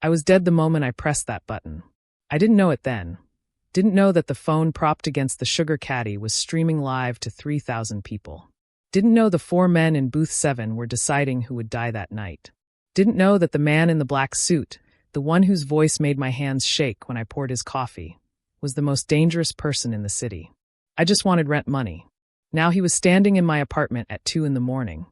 I was dead the moment I pressed that button. I didn't know it then. Didn't know that the phone propped against the sugar caddy was streaming live to 3,000 people. Didn't know the 4 men in booth 7 were deciding who would die that night. Didn't know that the man in the black suit, the one whose voice made my hands shake when I poured his coffee, was the most dangerous person in the city. I just wanted rent money. Now he was standing in my apartment at 2 in the morning,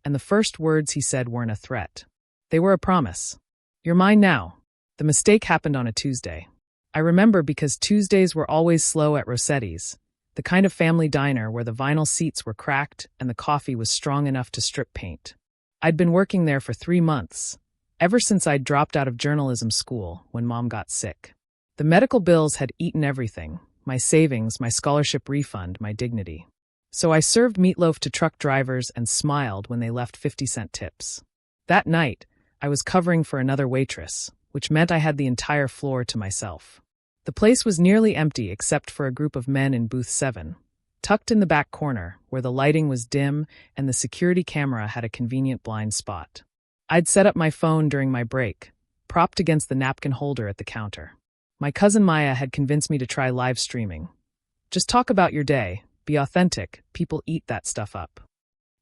and the first words he said weren't a threat. They were a promise. You're mine now. The mistake happened on a Tuesday. I remember because Tuesdays were always slow at Rosetti's, the kind of family diner where the vinyl seats were cracked and the coffee was strong enough to strip paint. I'd been working there for 3 months, ever since I'd dropped out of journalism school when Mom got sick. The medical bills had eaten everything, my savings, my scholarship refund, my dignity. So I served meatloaf to truck drivers and smiled when they left 50-cent tips. That night, I was covering for another waitress, which meant I had the entire floor to myself. The place was nearly empty except for a group of men in booth 7, tucked in the back corner where the lighting was dim and the security camera had a convenient blind spot. I'd set up my phone during my break, propped against the napkin holder at the counter. My cousin Maya had convinced me to try live streaming. Just talk about your day, be authentic, people eat that stuff up.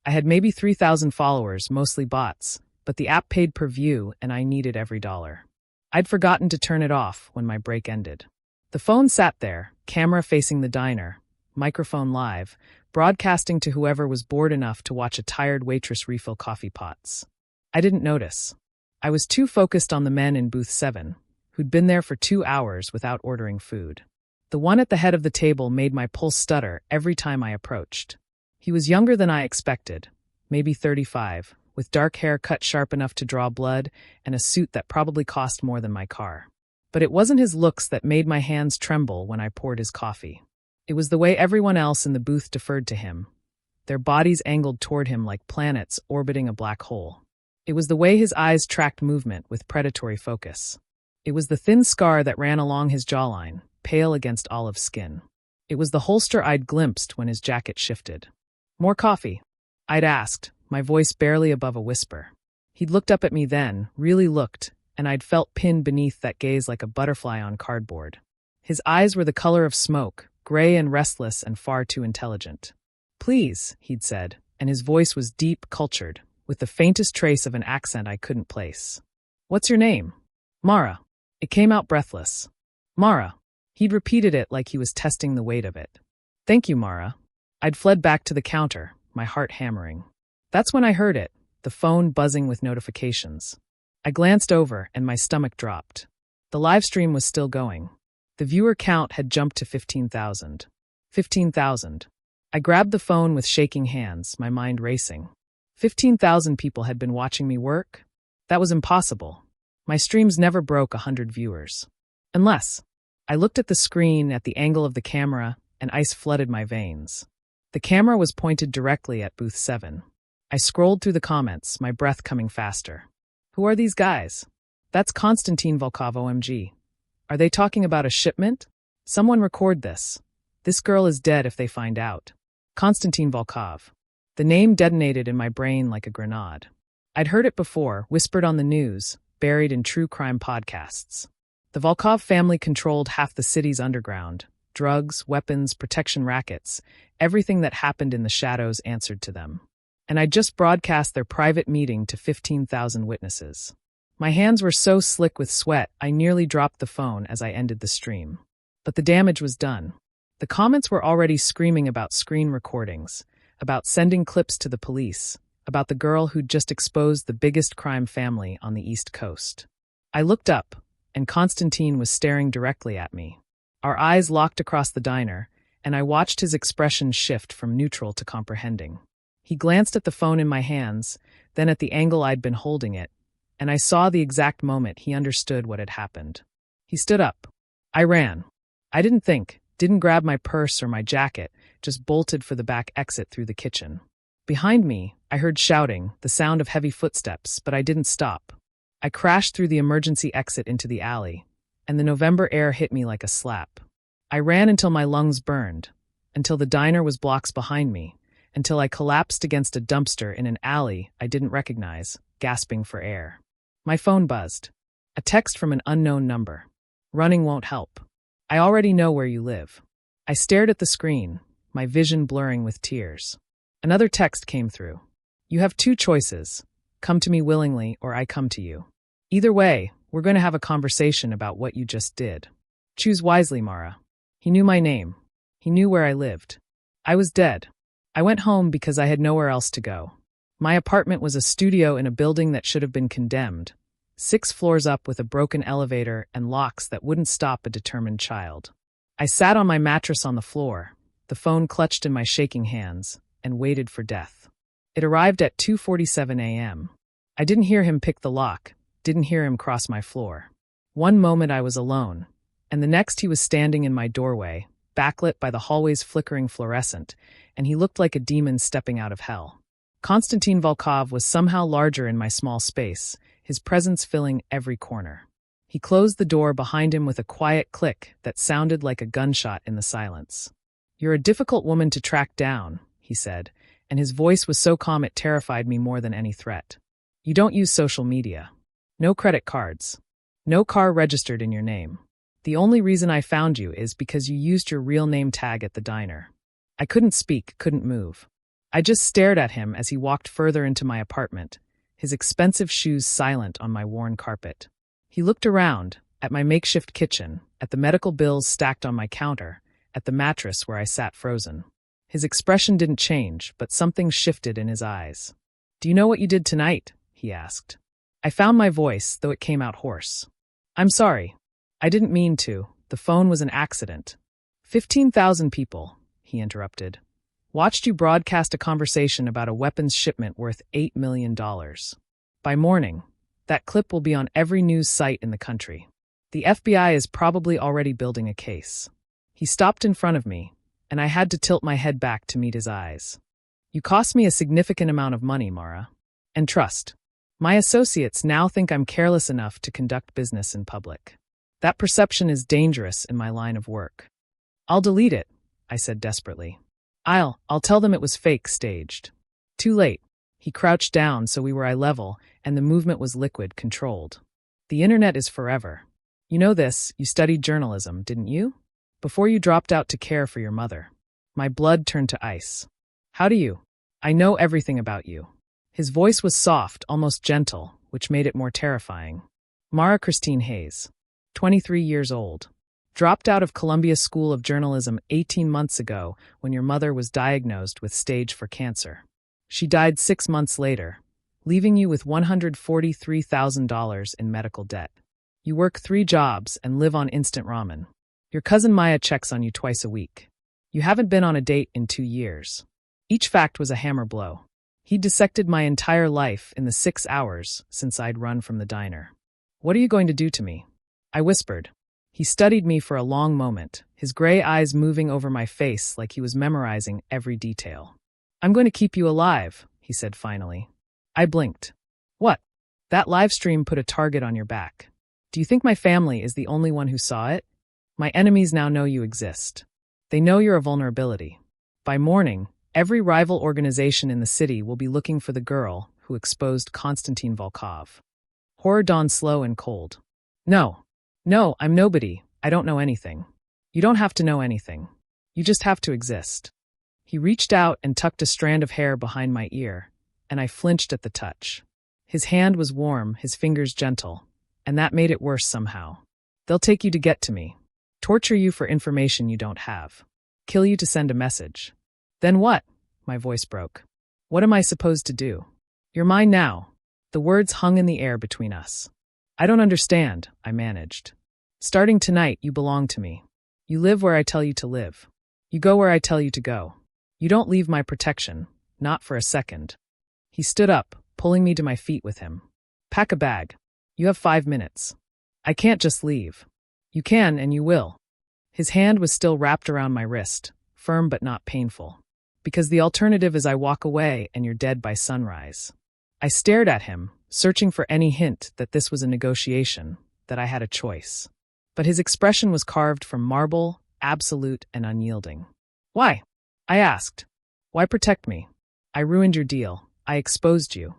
I had maybe 3,000 followers, mostly bots, but the app paid per view and I needed every dollar. I'd forgotten to turn it off when my break ended. The phone sat there, camera facing the diner, microphone live, broadcasting to whoever was bored enough to watch a tired waitress refill coffee pots. I didn't notice. I was too focused on the men in booth 7, who'd been there for 2 hours without ordering food. The one at the head of the table made my pulse stutter every time I approached. He was younger than I expected, maybe 35, with dark hair cut sharp enough to draw blood and a suit that probably cost more than my car. But it wasn't his looks that made my hands tremble when I poured his coffee. It was the way everyone else in the booth deferred to him, their bodies angled toward him like planets orbiting a black hole. It was the way his eyes tracked movement with predatory focus. It was the thin scar that ran along his jawline, pale against olive skin. It was the holster I'd glimpsed when his jacket shifted. More coffee? I'd asked, my voice barely above a whisper. He'd looked up at me then, really looked, and I'd felt pinned beneath that gaze like a butterfly on cardboard. His eyes were the color of smoke, gray and restless and far too intelligent. Please, he'd said, and his voice was deep, cultured, with the faintest trace of an accent I couldn't place. What's your name? Mara. It came out breathless. Mara. He'd repeated it like he was testing the weight of it. Thank you, Mara. I'd fled back to the counter, my heart hammering. That's when I heard it, the phone buzzing with notifications. I glanced over and my stomach dropped. The live stream was still going. The viewer count had jumped to 15,000. 15,000. I grabbed the phone with shaking hands, my mind racing. 15,000 people had been watching me work? That was impossible. My streams never broke 100 viewers. Unless. I looked at the screen, at the angle of the camera, and ice flooded my veins. The camera was pointed directly at booth 7. I scrolled through the comments, my breath coming faster. Who are these guys? That's Konstantin Volkov OMG. Are they talking about a shipment? Someone record this. This girl is dead if they find out. Konstantin Volkov. The name detonated in my brain like a grenade. I'd heard it before, whispered on the news, buried in true crime podcasts. The Volkov family controlled half the city's underground. Drugs, weapons, protection rackets, everything that happened in the shadows answered to them. And I'd just broadcast their private meeting to 15,000 witnesses. My hands were so slick with sweat, I nearly dropped the phone as I ended the stream. But the damage was done. The comments were already screaming about screen recordings, about sending clips to the police, about the girl who'd just exposed the biggest crime family on the East Coast. I looked up, and Konstantin was staring directly at me. Our eyes locked across the diner, and I watched his expression shift from neutral to comprehending. He glanced at the phone in my hands, then at the angle I'd been holding it, and I saw the exact moment he understood what had happened. He stood up. I ran. I didn't think, didn't grab my purse or my jacket, just bolted for the back exit through the kitchen. Behind me, I heard shouting, the sound of heavy footsteps, but I didn't stop. I crashed through the emergency exit into the alley, and the November air hit me like a slap. I ran until my lungs burned, until the diner was blocks behind me, until I collapsed against a dumpster in an alley I didn't recognize, gasping for air. My phone buzzed. A text from an unknown number. Running won't help. I already know where you live. I stared at the screen, my vision blurring with tears. Another text came through. You have two choices. Come to me willingly or I come to you. Either way, we're going to have a conversation about what you just did. Choose wisely, Mara. He knew my name. He knew where I lived. I was dead. I went home because I had nowhere else to go. My apartment was a studio in a building that should have been condemned, 6 floors up with a broken elevator and locks that wouldn't stop a determined child. I sat on my mattress on the floor, the phone clutched in my shaking hands, and waited for death. It arrived at 2:47 a.m. I didn't hear him pick the lock, didn't hear him cross my floor. One moment I was alone, and the next he was standing in my doorway, backlit by the hallway's flickering fluorescent, and he looked like a demon stepping out of hell. Konstantin Volkov was somehow larger in my small space, his presence filling every corner. He closed the door behind him with a quiet click that sounded like a gunshot in the silence. "You're a difficult woman to track down," he said, and his voice was so calm it terrified me more than any threat. "You don't use social media. No credit cards. No car registered in your name. The only reason I found you is because you used your real name tag at the diner." I couldn't speak, couldn't move. I just stared at him as he walked further into my apartment, his expensive shoes silent on my worn carpet. He looked around, at my makeshift kitchen, at the medical bills stacked on my counter, at the mattress where I sat frozen. His expression didn't change, but something shifted in his eyes. "Do you know what you did tonight?" he asked. I found my voice, though it came out hoarse. "I'm sorry. I didn't mean to. The phone was an accident." 15,000 people, he interrupted, watched you broadcast a conversation about a weapons shipment worth $8 million. By morning, that clip will be on every news site in the country. The FBI is probably already building a case. He stopped in front of me, and I had to tilt my head back to meet his eyes. "You cost me a significant amount of money, Mara. And trust. My associates now think I'm careless enough to conduct business in public. That perception is dangerous in my line of work." "I'll delete it," I said desperately. I'll tell them it was fake, staged." Too late. He crouched down so we were eye level, and the movement was liquid, controlled. "The internet is forever. You know this, you studied journalism, didn't you? Before you dropped out to care for your mother." My blood turned to ice. "How do you? I know everything about you." His voice was soft, almost gentle, which made it more terrifying. "Mara Christine Hayes, 23 years old. Dropped out of Columbia School of Journalism 18 months ago when your mother was diagnosed with stage 4 cancer. She died 6 months later, leaving you with $143,000 in medical debt. You work 3 jobs and live on instant ramen. Your cousin Maya checks on you twice a week. You haven't been on a date in 2 years." Each fact was a hammer blow. He dissected my entire life in the 6 hours since I'd run from the diner. "What are you going to do to me?" I whispered. He studied me for a long moment, his gray eyes moving over my face like he was memorizing every detail. "I'm going to keep you alive," he said finally. I blinked. "What?" "That live stream put a target on your back. Do you think my family is the only one who saw it? My enemies now know you exist. They know you're a vulnerability. By morning, every rival organization in the city will be looking for the girl who exposed Konstantin Volkov." Horror dawned slow and cold. No, I'm nobody. I don't know anything. You don't have to know anything. You just have to exist." He reached out and tucked a strand of hair behind my ear, and I flinched at the touch. His hand was warm, his fingers gentle, and that made it worse somehow. "They'll take you to get to me. Torture you for information you don't have. Kill you to send a message." "Then what?" My voice broke. "What am I supposed to do?" "You're mine now." The words hung in the air between us. "I don't understand," I managed. "Starting tonight, you belong to me. You live where I tell you to live. You go where I tell you to go. You don't leave my protection, not for a second." He stood up, pulling me to my feet with him. "Pack a bag. You have 5 minutes." "I can't just leave." "You can and you will." His hand was still wrapped around my wrist, firm but not painful. "Because the alternative is I walk away and you're dead by sunrise." I stared at him, searching for any hint that this was a negotiation, that I had a choice. But his expression was carved from marble, absolute and unyielding. "Why?" I asked. "Why protect me? I ruined your deal. I exposed you."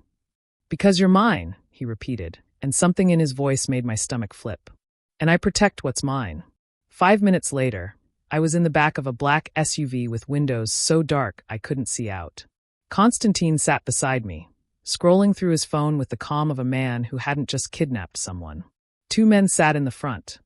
"Because you're mine," he repeated, and something in his voice made my stomach flip. And I protect what's mine. 5 minutes later, I was in the back of a black SUV with windows so dark I couldn't see out. Konstantin sat beside me, scrolling through his phone with the calm of a man who hadn't just kidnapped someone. 2 men sat in the front,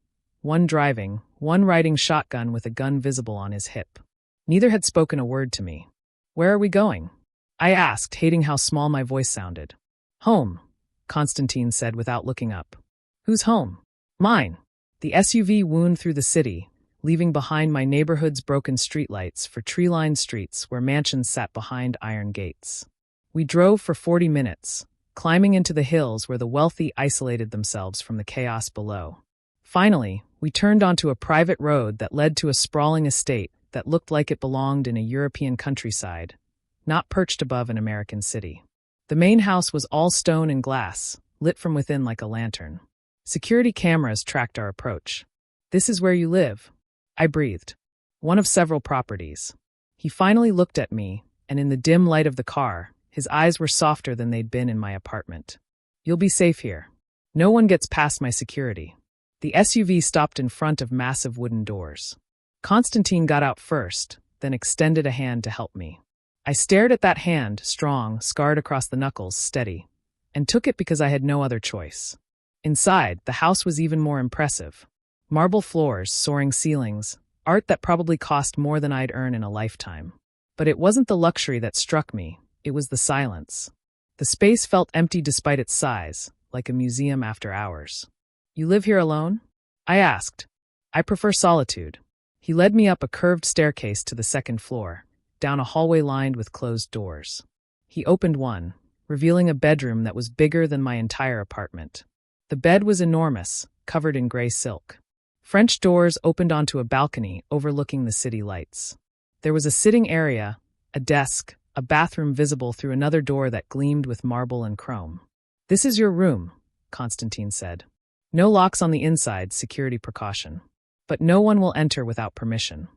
one driving, one riding shotgun with a gun visible on his hip. Neither had spoken a word to me. "Where are we going?" I asked, hating how small my voice sounded. "Home," Konstantin said without looking up. "Whose home?" "Mine." The SUV wound through the city, leaving behind my neighborhood's broken streetlights for tree-lined streets where mansions sat behind iron gates. We drove for 40 minutes, climbing into the hills where the wealthy isolated themselves from the chaos below. Finally, we turned onto a private road that led to a sprawling estate that looked like it belonged in a European countryside, not perched above an American city. The main house was all stone and glass, lit from within like a lantern. Security cameras tracked our approach. "This is where you live," I breathed. "One of several properties." He finally looked at me, and in the dim light of the car, his eyes were softer than they'd been in my apartment. "You'll be safe here. No one gets past my security." The SUV stopped in front of massive wooden doors. Konstantin got out first, then extended a hand to help me. I stared at that hand, strong, scarred across the knuckles, steady, and took it because I had no other choice. Inside, the house was even more impressive. Marble floors, soaring ceilings, art that probably cost more than I'd earn in a lifetime. But it wasn't the luxury that struck me, it was the silence. The space felt empty despite its size, like a museum after hours. "You live here alone?" I asked. "I prefer solitude." He led me up a curved staircase to the second floor, down a hallway lined with closed doors. He opened one, revealing a bedroom that was bigger than my entire apartment. The bed was enormous, covered in gray silk. French doors opened onto a balcony overlooking the city lights. There was a sitting area, a desk, a bathroom visible through another door that gleamed with marble and chrome. "This is your room," Konstantin said. "No locks on the inside, security precaution. But no one will enter without permission."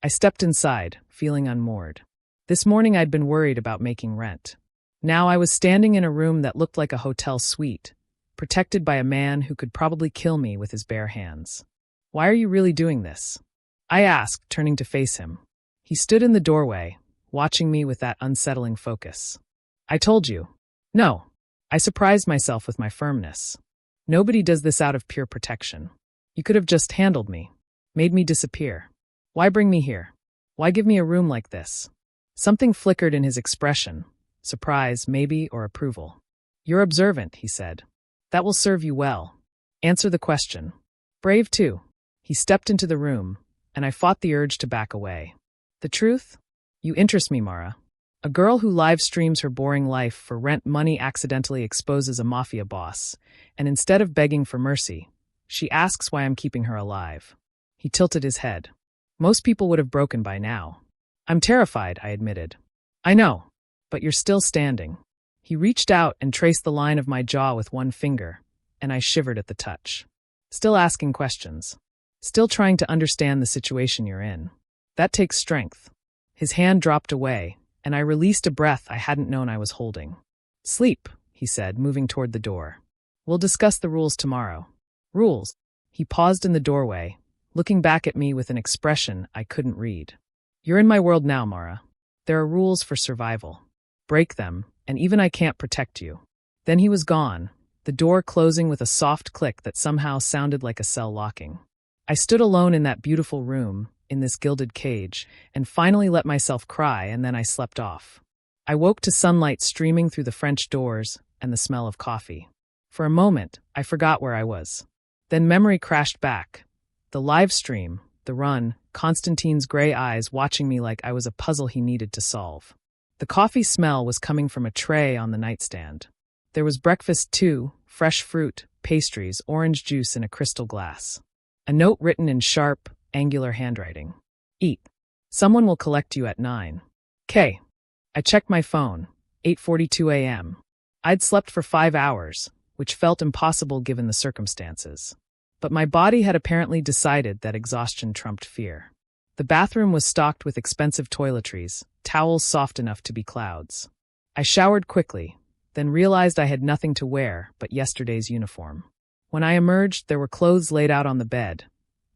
I stepped inside, feeling unmoored. This morning I'd been worried about making rent. Now I was standing in a room that looked like a hotel suite, protected by a man who could probably kill me with his bare hands. "Why are you really doing this?" I asked, turning to face him. He stood in the doorway, watching me with that unsettling focus. "I told you." "No." I surprised myself with my firmness. "Nobody does this out of pure protection. You could have just handled me, made me disappear. Why bring me here? Why give me a room like this?" Something flickered in his expression, surprise, maybe, or approval. "You're observant," he said. "That will serve you well. Answer the question. Brave, too." He stepped into the room, and I fought the urge to back away. "The truth? You interest me, Mara. A girl who live streams her boring life for rent money accidentally exposes a mafia boss, and instead of begging for mercy, she asks why I'm keeping her alive." He tilted his head. "Most people would have broken by now." "I'm terrified," I admitted. "I know, but you're still standing." He reached out and traced the line of my jaw with one finger, and I shivered at the touch. "Still asking questions. Still trying to understand the situation you're in. That takes strength." His hand dropped away, and I released a breath I hadn't known I was holding. "Sleep," he said, moving toward the door. "We'll discuss the rules tomorrow." "Rules?" He paused in the doorway, looking back at me with an expression I couldn't read. "You're in my world now, Mara. There are rules for survival. Break them, and even I can't protect you." Then he was gone, the door closing with a soft click that somehow sounded like a cell locking. I stood alone in that beautiful room, in this gilded cage, and finally let myself cry, and then I slept off. I woke to sunlight streaming through the French doors and the smell of coffee. For a moment, I forgot where I was. Then memory crashed back. The live stream, the run, Konstantin's gray eyes watching me like I was a puzzle he needed to solve. The coffee smell was coming from a tray on the nightstand. There was breakfast too, fresh fruit, pastries, orange juice in a crystal glass. A note written in sharp, angular handwriting. "Eat. Someone will collect you at 9. K." I checked my phone, 8:42 a.m. I'd slept for 5 hours, which felt impossible given the circumstances. But my body had apparently decided that exhaustion trumped fear. The bathroom was stocked with expensive toiletries, towels soft enough to be clouds. I showered quickly, then realized I had nothing to wear but yesterday's uniform. When I emerged, there were clothes laid out on the bed,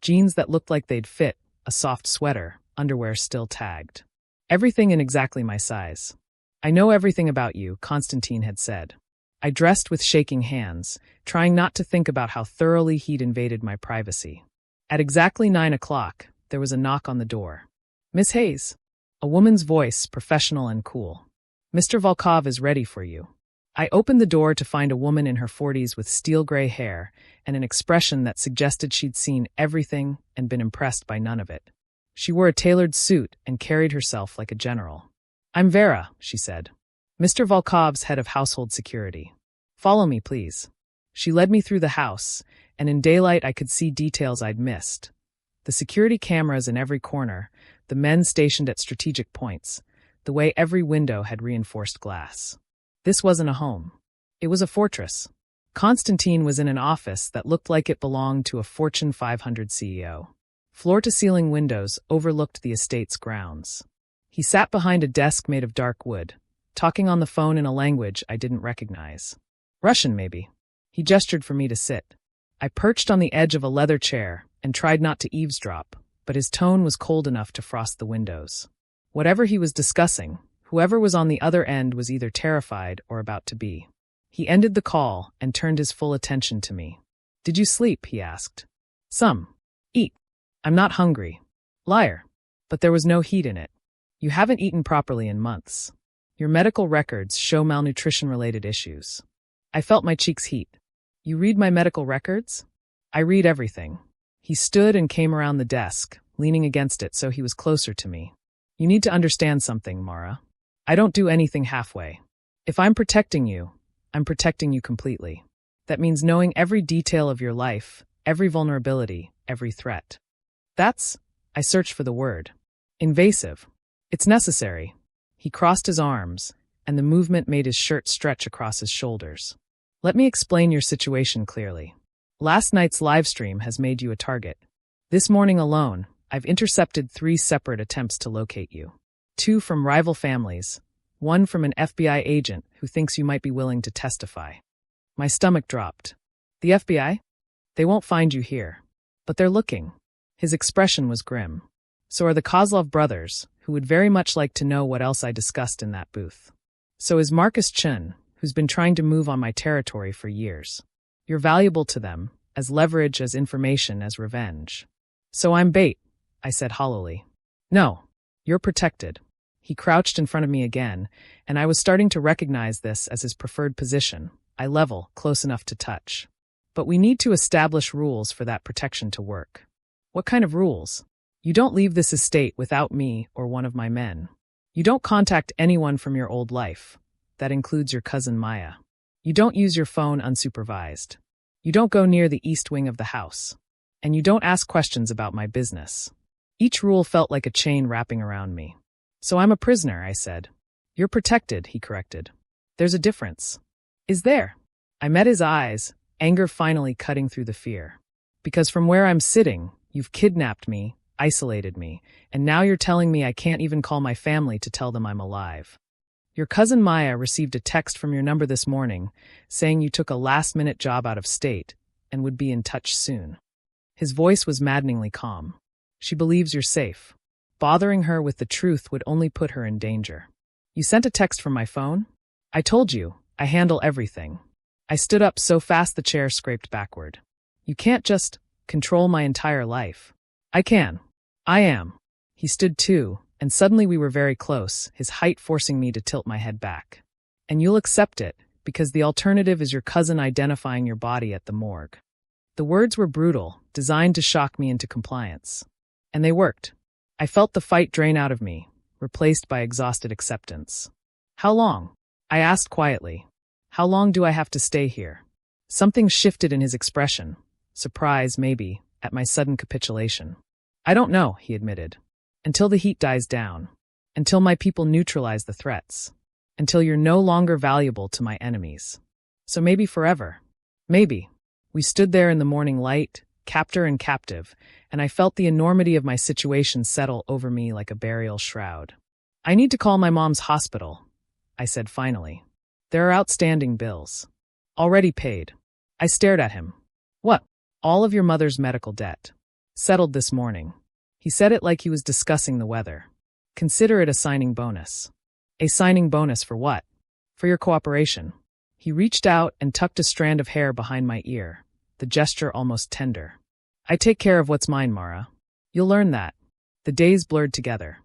jeans that looked like they'd fit, a soft sweater, underwear still tagged. Everything in exactly my size. I know everything about you, Konstantin had said. I dressed with shaking hands, trying not to think about how thoroughly he'd invaded my privacy. At exactly 9 o'clock, there was a knock on the door. Miss Hayes. A woman's voice, professional and cool. Mr. Volkov is ready for you. I opened the door to find a woman in her 40s with steel-gray hair and an expression that suggested she'd seen everything and been impressed by none of it. She wore a tailored suit and carried herself like a general. I'm Vera, she said. Mr. Volkov's head of household security. Follow me, please. She led me through the house, and in daylight I could see details I'd missed. The security cameras in every corner, the men stationed at strategic points, the way every window had reinforced glass. This wasn't a home. It was a fortress. Konstantin was in an office that looked like it belonged to a Fortune 500 CEO. Floor-to-ceiling windows overlooked the estate's grounds. He sat behind a desk made of dark wood, talking on the phone in a language I didn't recognize. Russian, maybe. He gestured for me to sit. I perched on the edge of a leather chair and tried not to eavesdrop, but his tone was cold enough to frost the windows. Whatever he was discussing, whoever was on the other end was either terrified or about to be. He ended the call and turned his full attention to me. Did you sleep? He asked. Some. Eat. I'm not hungry. Liar. But there was no heat in it. You haven't eaten properly in months. Your medical records show malnutrition-related issues. I felt my cheeks heat. You read my medical records? I read everything. He stood and came around the desk, leaning against it so he was closer to me. You need to understand something, Mara. I don't do anything halfway. If I'm protecting you, I'm protecting you completely. That means knowing every detail of your life, every vulnerability, every threat. I searched for the word. Invasive. It's necessary. He crossed his arms, and the movement made his shirt stretch across his shoulders. Let me explain your situation clearly. Last night's livestream has made you a target. This morning alone, I've intercepted 3 separate attempts to locate you. 2 from rival families, 1 from an FBI agent who thinks you might be willing to testify. My stomach dropped. The FBI? They won't find you here. But they're looking. His expression was grim. So are the Kozlov brothers, who would very much like to know what else I discussed in that booth. So is Marcus Chun, who's been trying to move on my territory for years. You're valuable to them, as leverage, as information, as revenge. So I'm bait, I said hollowly. No, you're protected. He crouched in front of me again, and I was starting to recognize this as his preferred position, eye level, close enough to touch. But we need to establish rules for that protection to work. What kind of rules? You don't leave this estate without me or one of my men. You don't contact anyone from your old life. That includes your cousin Maya. You don't use your phone unsupervised. You don't go near the east wing of the house. And you don't ask questions about my business. Each rule felt like a chain wrapping around me. So I'm a prisoner, I said. You're protected, he corrected. There's a difference. Is there? I met his eyes, anger finally cutting through the fear. Because from where I'm sitting, you've kidnapped me, isolated me, and now you're telling me I can't even call my family to tell them I'm alive. Your cousin Maya received a text from your number this morning saying you took a last-minute job out of state and would be in touch soon. His voice was maddeningly calm. She believes you're safe. Bothering her with the truth would only put her in danger. You sent a text from my phone? I told you, I handle everything. I stood up so fast the chair scraped backward. You can't just control my entire life. I can. I am. He stood too, and suddenly we were very close, his height forcing me to tilt my head back. And you'll accept it, because the alternative is your cousin identifying your body at the morgue. The words were brutal, designed to shock me into compliance. And they worked. I felt the fight drain out of me, replaced by exhausted acceptance. How long? I asked quietly. How long do I have to stay here? Something shifted in his expression. Surprise, maybe, at my sudden capitulation. I don't know, he admitted. Until the heat dies down. Until my people neutralize the threats. Until you're no longer valuable to my enemies. So maybe forever. Maybe. We stood there in the morning light, captor and captive, and I felt the enormity of my situation settle over me like a burial shroud. I need to call my mom's hospital, I said finally. There are outstanding bills. Already paid. I stared at him. What? All of your mother's medical debt. Settled this morning. He said it like he was discussing the weather. Consider it a signing bonus. A signing bonus for what? For your cooperation. He reached out and tucked a strand of hair behind my ear, the gesture almost tender. I take care of what's mine, Mara. You'll learn that. The days blurred together.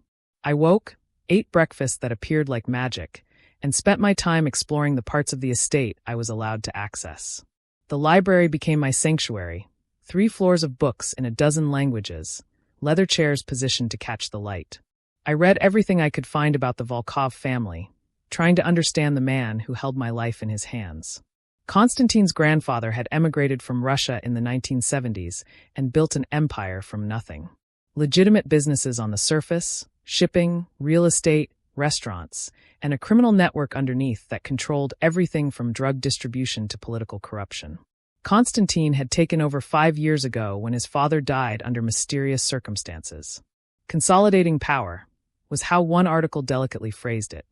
I woke, ate breakfast that appeared like magic, and spent my time exploring the parts of the estate I was allowed to access. The library became my sanctuary, 3 floors of books in a dozen languages, leather chairs positioned to catch the light. I read everything I could find about the Volkov family, trying to understand the man who held my life in his hands. Konstantin's grandfather had emigrated from Russia in the 1970s and built an empire from nothing. Legitimate businesses on the surface, shipping, real estate, restaurants, and a criminal network underneath that controlled everything from drug distribution to political corruption. Konstantin had taken over 5 years ago when his father died under mysterious circumstances. Consolidating power was how one article delicately phrased it.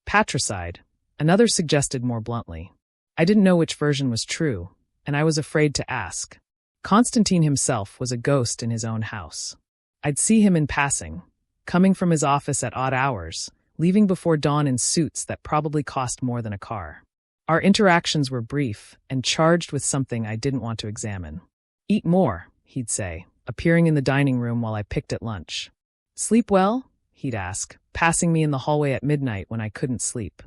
Patricide, another suggested more bluntly. I didn't know which version was true, and I was afraid to ask. Konstantin himself was a ghost in his own house. I'd see him in passing, coming from his office at odd hours, leaving before dawn in suits that probably cost more than a car. Our interactions were brief and charged with something I didn't want to examine. Eat more, he'd say, appearing in the dining room while I picked at lunch. Sleep well? He'd ask, passing me in the hallway at midnight when I couldn't sleep.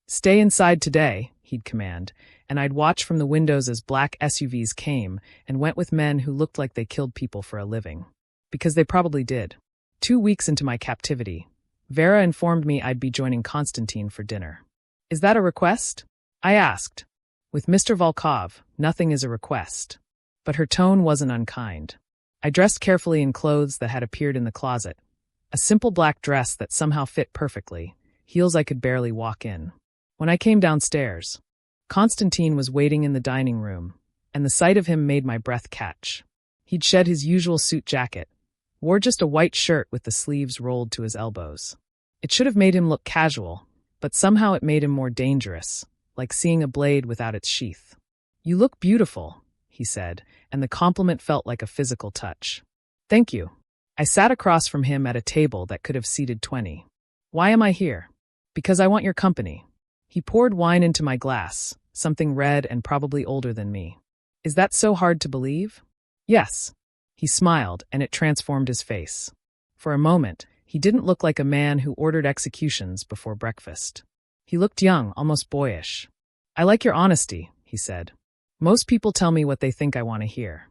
Stay inside today, he'd command, and I'd watch from the windows as black SUVs came and went with men who looked like they killed people for a living. Because they probably did. 2 weeks into my captivity, Vera informed me I'd be joining Konstantin for dinner. Is that a request? I asked. With Mr. Volkov, nothing is a request. But her tone wasn't unkind. I dressed carefully in clothes that had appeared in the closet. A simple black dress that somehow fit perfectly, heels I could barely walk in. When I came downstairs, Konstantin was waiting in the dining room, and the sight of him made my breath catch. He'd shed his usual suit jacket, wore just a white shirt with the sleeves rolled to his elbows. It should have made him look casual, but somehow it made him more dangerous, like seeing a blade without its sheath. You look beautiful, he said, and the compliment felt like a physical touch. Thank you. I sat across from him at a table that could have seated 20. Why am I here? Because I want your company. He poured wine into my glass, something red and probably older than me. Is that so hard to believe? Yes. He smiled, and it transformed his face. For a moment, he didn't look like a man who ordered executions before breakfast. He looked young, almost boyish. I like your honesty, he said. Most people tell me what they think I want to hear.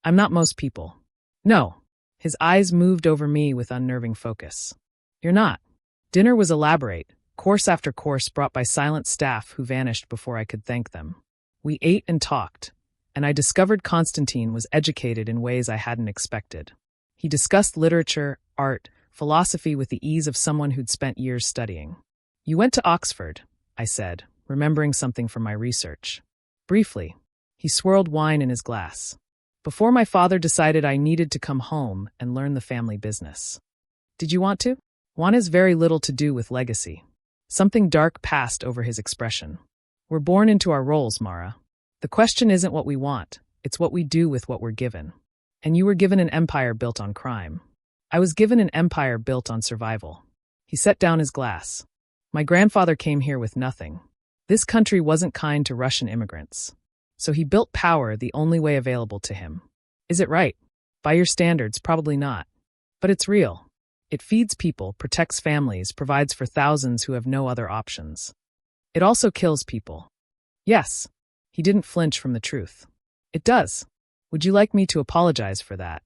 I'm not most people. No. His eyes moved over me with unnerving focus. You're not. Dinner was elaborate, course after course brought by silent staff who vanished before I could thank them. We ate and talked, and I discovered Konstantin was educated in ways I hadn't expected. He discussed literature, art, philosophy with the ease of someone who'd spent years studying. You went to Oxford, I said, remembering something from my research. Briefly, he swirled wine in his glass. Before my father decided I needed to come home and learn the family business. Did you want to? Want has very little to do with legacy. Something dark passed over his expression. We're born into our roles, Mara. The question isn't what we want, it's what we do with what we're given. And you were given an empire built on crime. I was given an empire built on survival. He set down his glass. My grandfather came here with nothing. This country wasn't kind to Russian immigrants. So he built power the only way available to him. Is it right? By your standards, probably not. But it's real. It feeds people, protects families, provides for thousands who have no other options. It also kills people. Yes. He didn't flinch from the truth. It does. Would you like me to apologize for that?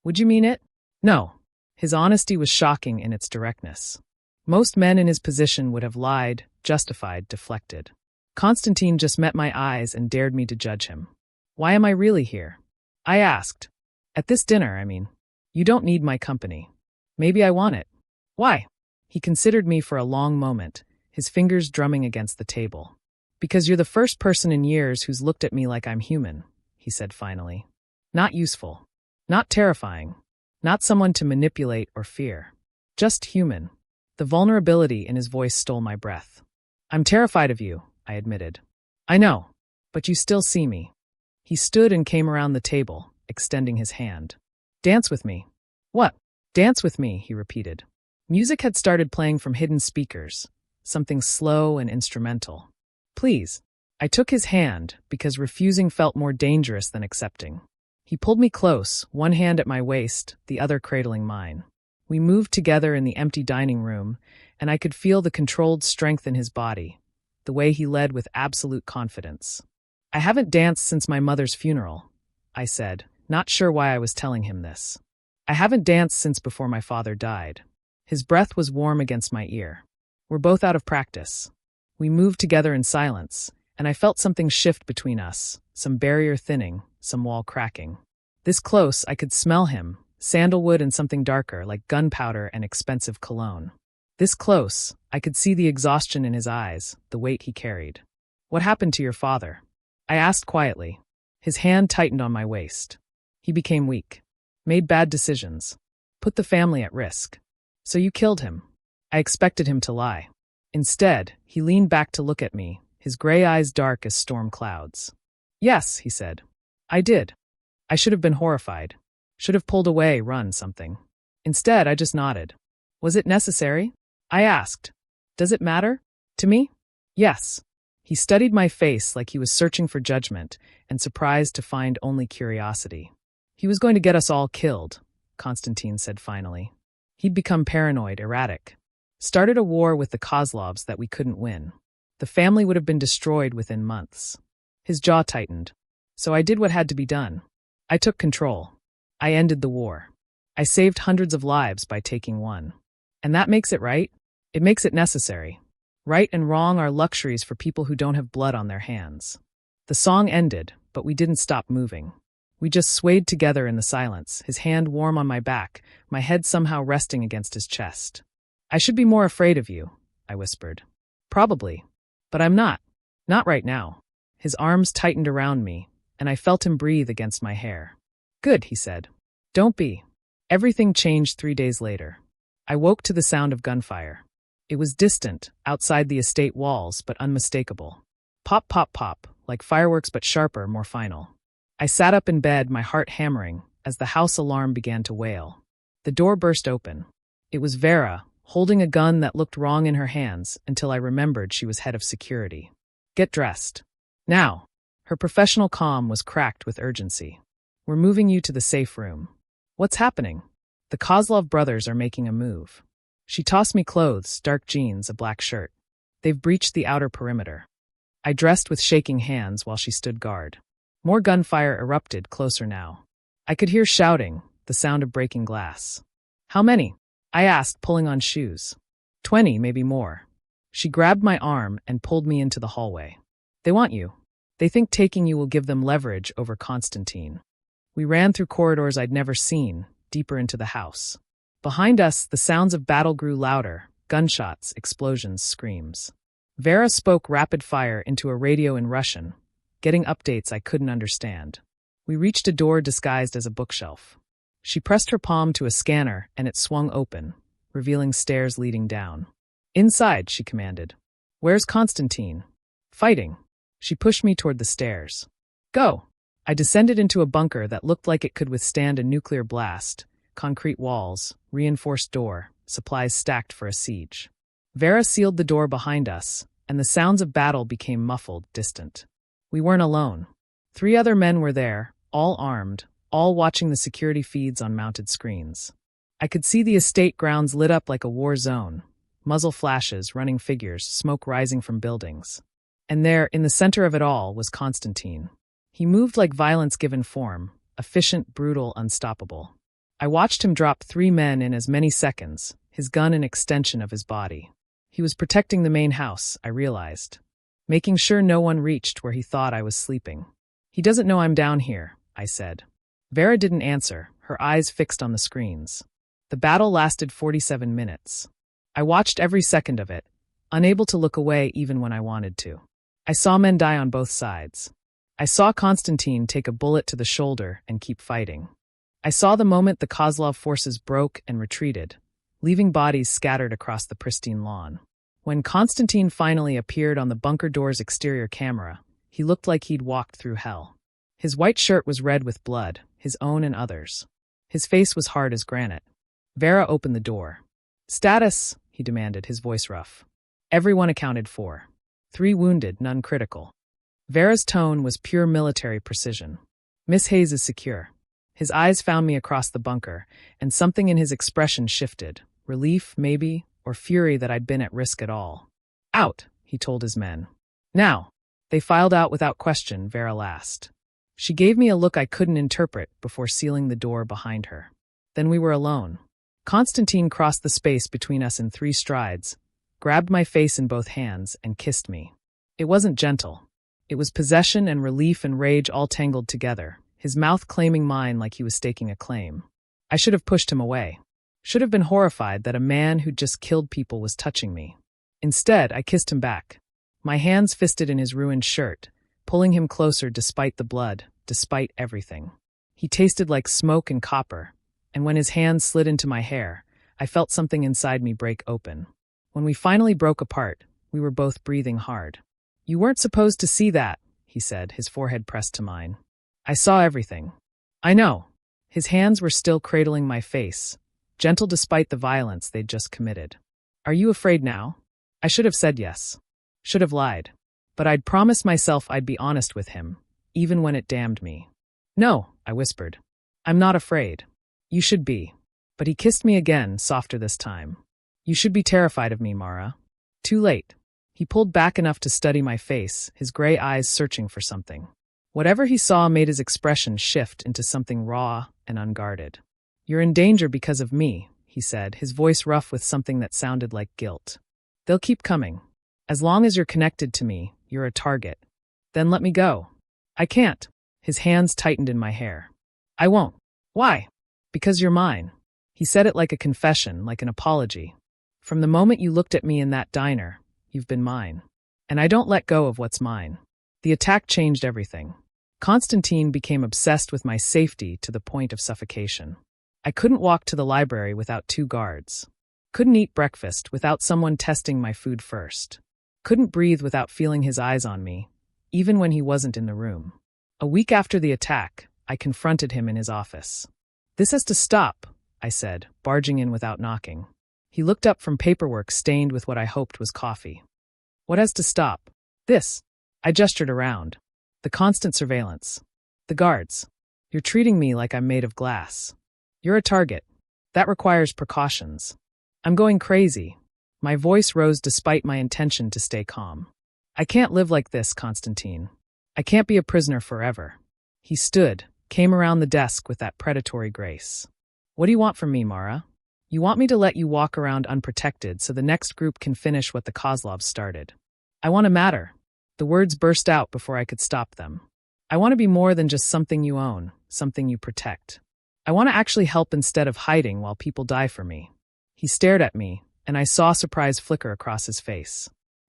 Would you mean it? No. His honesty was shocking in its directness. Most men in his position would have lied, justified, deflected. Konstantin just met my eyes and dared me to judge him. Why am I really here? I asked. At this dinner, I mean. You don't need my company. Maybe I want it. Why? He considered me for a long moment, his fingers drumming against the table. Because you're the first person in years who's looked at me like I'm human, he said finally. Not useful. Not terrifying. Not someone to manipulate or fear. Just human. The vulnerability in his voice stole my breath. I'm terrified of you, I admitted. I know, but you still see me. He stood and came around the table, extending his hand. Dance with me. What? Dance with me, he repeated. Music had started playing from hidden speakers, something slow and instrumental. Please. I took his hand because refusing felt more dangerous than accepting. He pulled me close, one hand at my waist, the other cradling mine. We moved together in the empty dining room, and I could feel the controlled strength in his body, the way he led with absolute confidence. I haven't danced since my mother's funeral, I said, not sure why I was telling him this. I haven't danced since before my father died. His breath was warm against my ear. We're both out of practice. We moved together in silence, and I felt something shift between us, some barrier thinning, some wall cracking. This close, I could smell him, sandalwood and something darker, like gunpowder and expensive cologne. This close, I could see the exhaustion in his eyes, the weight he carried. What happened to your father? I asked quietly. His hand tightened on my waist. He became weak. Made bad decisions. Put the family at risk. So you killed him. I expected him to lie. Instead, he leaned back to look at me, his gray eyes dark as storm clouds. Yes, he said. I did. I should have been horrified. Should have pulled away, run, something. Instead, I just nodded. Was it necessary? I asked. Does it matter? To me? Yes. He studied my face like he was searching for judgment and surprised to find only curiosity. He was going to get us all killed, Konstantin said finally. He'd become paranoid, erratic. Started a war with the Kozlovs that we couldn't win. The family would have been destroyed within months. His jaw tightened. So I did what had to be done. I took control. I ended the war. I saved hundreds of lives by taking one. And that makes it right? It makes it necessary. Right and wrong are luxuries for people who don't have blood on their hands. The song ended, but we didn't stop moving. We just swayed together in the silence, his hand warm on my back, my head somehow resting against his chest. I should be more afraid of you, I whispered. Probably. But I'm not. Not right now. His arms tightened around me, and I felt him breathe against my hair. Good, he said. Don't be. Everything changed 3 days later. I woke to the sound of gunfire. It was distant, outside the estate walls, but unmistakable. Pop, pop, pop, like fireworks but sharper, more final. I sat up in bed, my heart hammering, as the house alarm began to wail. The door burst open. It was Vera, holding a gun that looked wrong in her hands until I remembered she was head of security. Get dressed. Now. Her professional calm was cracked with urgency. We're moving you to the safe room. What's happening? The Kozlov brothers are making a move. She tossed me clothes, dark jeans, a black shirt. They've breached the outer perimeter. I dressed with shaking hands while she stood guard. More gunfire erupted, closer now. I could hear shouting, the sound of breaking glass. How many? I asked, pulling on shoes. 20, maybe more. She grabbed my arm and pulled me into the hallway. They want you. They think taking you will give them leverage over Konstantin. We ran through corridors I'd never seen, deeper into the house. Behind us, the sounds of battle grew louder, gunshots, explosions, screams. Vera spoke rapid fire into a radio in Russian, getting updates I couldn't understand. We reached a door disguised as a bookshelf. She pressed her palm to a scanner, and it swung open, revealing stairs leading down. Inside, she commanded. Where's Konstantin? Fighting. She pushed me toward the stairs. Go. I descended into a bunker that looked like it could withstand a nuclear blast. Concrete walls, reinforced door, supplies stacked for a siege. Vera sealed the door behind us, and the sounds of battle became muffled, distant. We weren't alone. 3 other men were there, all armed, all watching the security feeds on mounted screens. I could see the estate grounds lit up like a war zone, muzzle flashes, running figures, smoke rising from buildings. And there, in the center of it all, was Konstantin. He moved like violence given form, efficient, brutal, unstoppable. I watched him drop 3 men in as many seconds, his gun an extension of his body. He was protecting the main house, I realized, making sure no one reached where he thought I was sleeping. He doesn't know I'm down here, I said. Vera didn't answer, her eyes fixed on the screens. The battle lasted 47 minutes. I watched every second of it, unable to look away even when I wanted to. I saw men die on both sides. I saw Konstantin take a bullet to the shoulder and keep fighting. I saw the moment the Kozlov forces broke and retreated, leaving bodies scattered across the pristine lawn. When Konstantin finally appeared on the bunker door's exterior camera, he looked like he'd walked through hell. His white shirt was red with blood, his own and others. His face was hard as granite. Vera opened the door. "Status," he demanded, his voice rough. "Everyone accounted for. 3 wounded, none critical." Vera's tone was pure military precision. "Miss Hayes is secure." His eyes found me across the bunker, and something in his expression shifted. Relief, maybe, or fury that I'd been at risk at all. "Out," he told his men. "Now." They filed out without question, Vera last. She gave me a look I couldn't interpret before sealing the door behind her. Then we were alone. Konstantin crossed the space between us in 3 strides, grabbed my face in both hands, and kissed me. It wasn't gentle. It was possession and relief and rage all tangled together, his mouth claiming mine like he was staking a claim. I should have pushed him away. Should have been horrified that a man who'd just killed people was touching me. Instead, I kissed him back, my hands fisted in his ruined shirt, pulling him closer despite the blood, despite everything. He tasted like smoke and copper, and when his hands slid into my hair, I felt something inside me break open. When we finally broke apart, we were both breathing hard. "You weren't supposed to see that," he said, his forehead pressed to mine. "I saw everything." "I know." His hands were still cradling my face, gentle despite the violence they'd just committed. "Are you afraid now?" I should have said yes. Should have lied. But I'd promised myself I'd be honest with him, even when it damned me. "No," I whispered. "I'm not afraid." "You should be." But he kissed me again, softer this time. "You should be terrified of me, Mara." Too late. He pulled back enough to study my face, his gray eyes searching for something. Whatever he saw made his expression shift into something raw and unguarded. "You're in danger because of me," he said, his voice rough with something that sounded like guilt. "They'll keep coming. As long as you're connected to me, you're a target. Then let me go." "I can't." His hands tightened in my hair. "I won't." "Why?" "Because you're mine." He said it like a confession, like an apology. "From the moment you looked at me in that diner, you've been mine. And I don't let go of what's mine." The attack changed everything. Konstantin became obsessed with my safety to the point of suffocation. I couldn't walk to the library without 2 guards. Couldn't eat breakfast without someone testing my food first. Couldn't breathe without feeling his eyes on me, even when he wasn't in the room. A week after the attack, I confronted him in his office. "This has to stop," I said, barging in without knocking. He looked up from paperwork stained with what I hoped was coffee. "What has to stop?" "This." I gestured around. "The constant surveillance. The guards. You're treating me like I'm made of glass. You're a target. That requires precautions. I'm going crazy." My voice rose despite my intention to stay calm. "I can't live like this, Konstantin. I can't be a prisoner forever." He stood, came around the desk with that predatory grace. "What do you want from me, Mara? You want me to let you walk around unprotected so the next group can finish what the Kozlovs started. I want to matter." The words burst out before I could stop them. "I want to be more than just something you own, something you protect. I want to actually help instead of hiding while people die for me." He stared at me, and I saw surprise flicker across his face.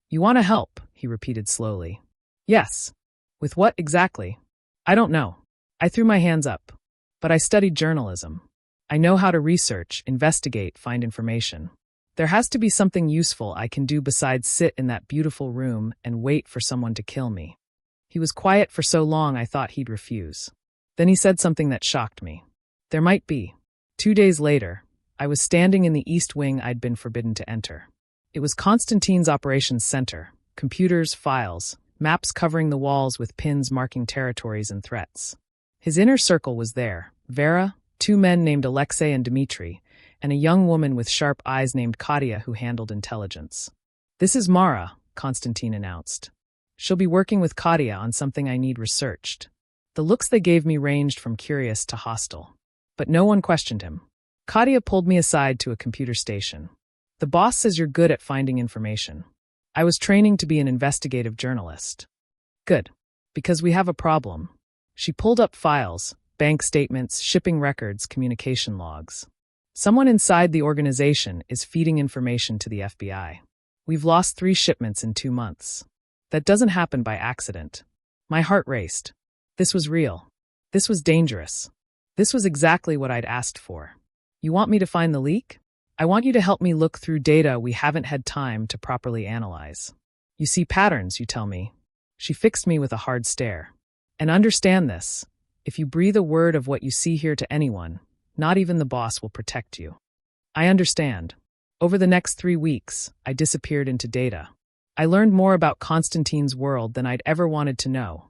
"You want to help," he repeated slowly. "Yes." "With what exactly?" "I don't know." I threw my hands up. "But I studied journalism. I know how to research, investigate, find information. There has to be something useful I can do besides sit in that beautiful room and wait for someone to kill me." He was quiet for so long I thought he'd refuse. Then he said something that shocked me. "There might be." 2 days later, I was standing in the east wing I'd been forbidden to enter. It was Konstantin's operations center, computers, files, maps covering the walls with pins marking territories and threats. His inner circle was there, Vera, 2 men named Alexei and Dmitri, and a young woman with sharp eyes named Katya who handled intelligence. "This is Mara," Konstantin announced. "She'll be working with Katya on something I need researched." The looks they gave me ranged from curious to hostile. But no one questioned him. Katya pulled me aside to a computer station. "The boss says you're good at finding information." I was training to be an investigative journalist. "Good. Because we have a problem." She pulled up files, bank statements, shipping records, communication logs. "Someone inside the organization is feeding information to the FBI. We've lost 3 shipments in 2 months. That doesn't happen by accident." My heart raced. This was real. This was dangerous. This was exactly what I'd asked for. "You want me to find the leak?" I want you to help me look through data we haven't had time to properly analyze. You see patterns, you tell me. She fixed me with a hard stare. And understand this. If you breathe a word of what you see here to anyone, not even the boss will protect you. I understand. Over the next 3 weeks, I disappeared into data. I learned more about Konstantin's world than I'd ever wanted to know.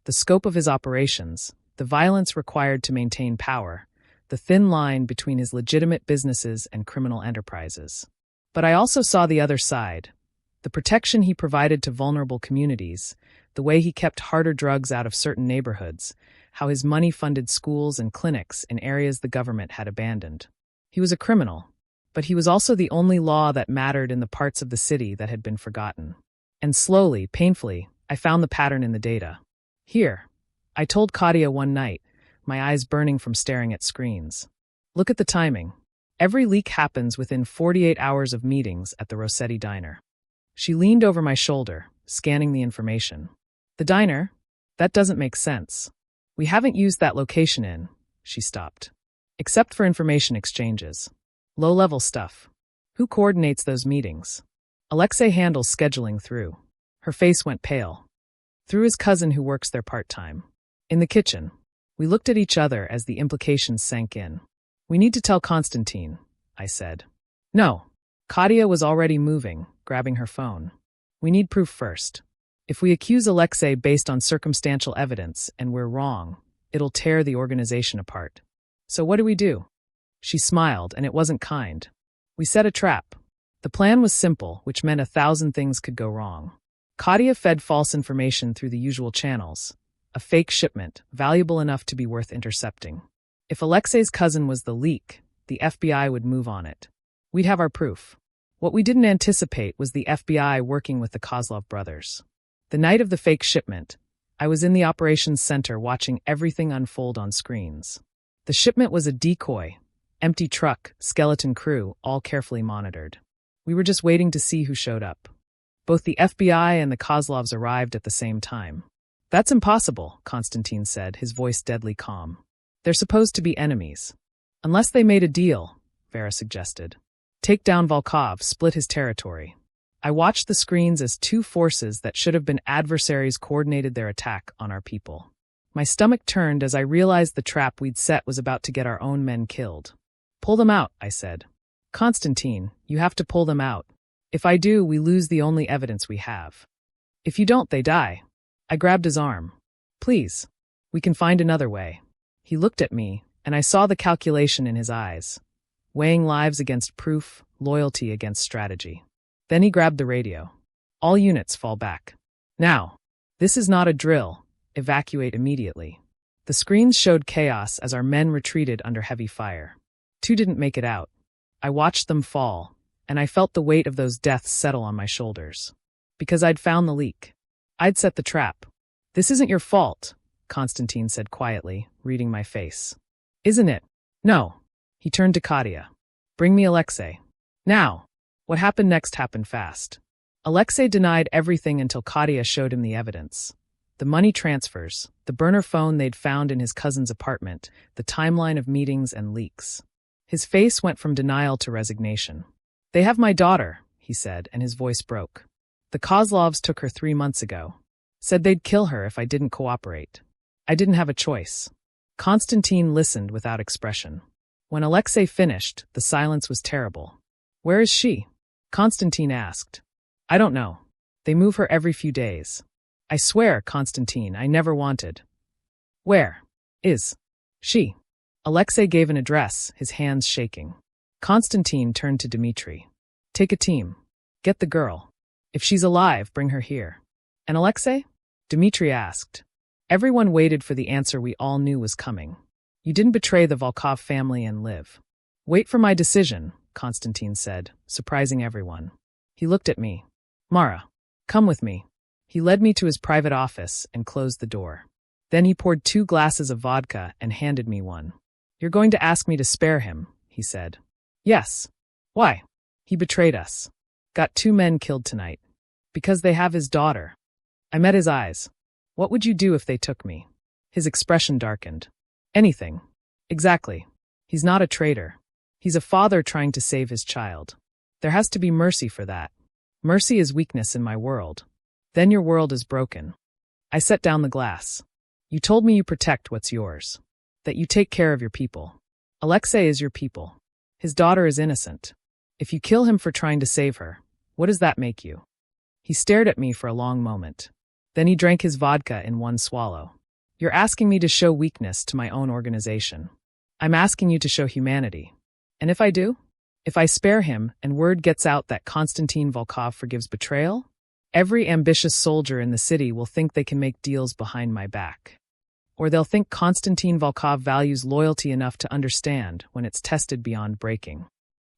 The scope of his operations, the violence required to maintain power, the thin line between his legitimate businesses and criminal enterprises. But I also saw the other side. The protection he provided to vulnerable communities, the way he kept harder drugs out of certain neighborhoods, how his money funded schools and clinics in areas the government had abandoned. He was a criminal, but he was also the only law that mattered in the parts of the city that had been forgotten. And slowly, painfully, I found the pattern in the data. Here, I told Katia one night, my eyes burning from staring at screens. Look at the timing. Every leak happens within 48 hours of meetings at the Rosetti diner. She leaned over my shoulder, scanning the information. The diner? That doesn't make sense. We haven't used that location in, she stopped. Except for information exchanges. Low-level stuff. Who coordinates those meetings? Alexei handles scheduling through. Her face went pale. Through his cousin who works there part-time. In the kitchen. We looked at each other as the implications sank in. We need to tell Konstantin, I said. No. Katia was already moving, grabbing her phone. We need proof first. If we accuse Alexei based on circumstantial evidence and we're wrong, it'll tear the organization apart. So what do we do? She smiled, and it wasn't kind. We set a trap. The plan was simple, which meant 1,000 things could go wrong. Katia fed false information through the usual channels. A fake shipment, valuable enough to be worth intercepting. If Alexei's cousin was the leak, the FBI would move on it. We'd have our proof. What we didn't anticipate was the FBI working with the Kozlov brothers. The night of the fake shipment, I was in the operations center watching everything unfold on screens. The shipment was a decoy. Empty truck, skeleton crew, all carefully monitored. We were just waiting to see who showed up. Both the FBI and the Kozlovs arrived at the same time. That's impossible, Konstantin said, his voice deadly calm. They're supposed to be enemies. Unless they made a deal, Vera suggested. Take down Volkov, split his territory. I watched the screens as two forces that should have been adversaries coordinated their attack on our people. My stomach turned as I realized the trap we'd set was about to get our own men killed. Pull them out, I said. Konstantin, you have to pull them out. If I do, we lose the only evidence we have. If you don't, they die. I grabbed his arm. Please. We can find another way. He looked at me, and I saw the calculation in his eyes. Weighing lives against proof, loyalty against strategy. Then he grabbed the radio. All units fall back. Now. This is not a drill. Evacuate immediately. The screens showed chaos as our men retreated under heavy fire. 2 didn't make it out. I watched them fall, and I felt the weight of those deaths settle on my shoulders. Because I'd found the leak. I'd set the trap. This isn't your fault, Konstantin said quietly, reading my face. Isn't it? No. He turned to Katia. Bring me Alexei. Now. What happened next happened fast. Alexei denied everything until Katia showed him the evidence. The money transfers, the burner phone they'd found in his cousin's apartment, the timeline of meetings and leaks. His face went from denial to resignation. They have my daughter, he said, and his voice broke. The Kozlovs took her 3 months ago. Said they'd kill her if I didn't cooperate. I didn't have a choice. Konstantin listened without expression. When Alexei finished, the silence was terrible. Where is she? Konstantin asked. I don't know. They move her every few days. I swear, Konstantin, I never wanted. Where is she? Alexei gave an address, his hands shaking. Konstantin turned to Dmitri. Take a team. Get the girl. If she's alive, bring her here. And Alexei? Dmitri asked. Everyone waited for the answer we all knew was coming. You didn't betray the Volkov family and live. Wait for my decision, Konstantin said, surprising everyone. He looked at me. Mara, come with me. He led me to his private office and closed the door. Then he poured 2 glasses of vodka and handed me one. You're going to ask me to spare him, he said. Yes. Why? He betrayed us. Got 2 men killed tonight. Because they have his daughter. I met his eyes. What would you do if they took me? His expression darkened. Anything. Exactly. He's not a traitor. He's a father trying to save his child. There has to be mercy for that. Mercy is weakness in my world. Then your world is broken. I set down the glass. You told me you protect what's yours. That you take care of your people. Alexei is your people. His daughter is innocent. If you kill him for trying to save her, what does that make you? He stared at me for a long moment. Then he drank his vodka in one swallow. You're asking me to show weakness to my own organization. I'm asking you to show humanity. And if I do? If I spare him and word gets out that Konstantin Volkov forgives betrayal, every ambitious soldier in the city will think they can make deals behind my back. Or they'll think Konstantin Volkov values loyalty enough to understand when it's tested beyond breaking.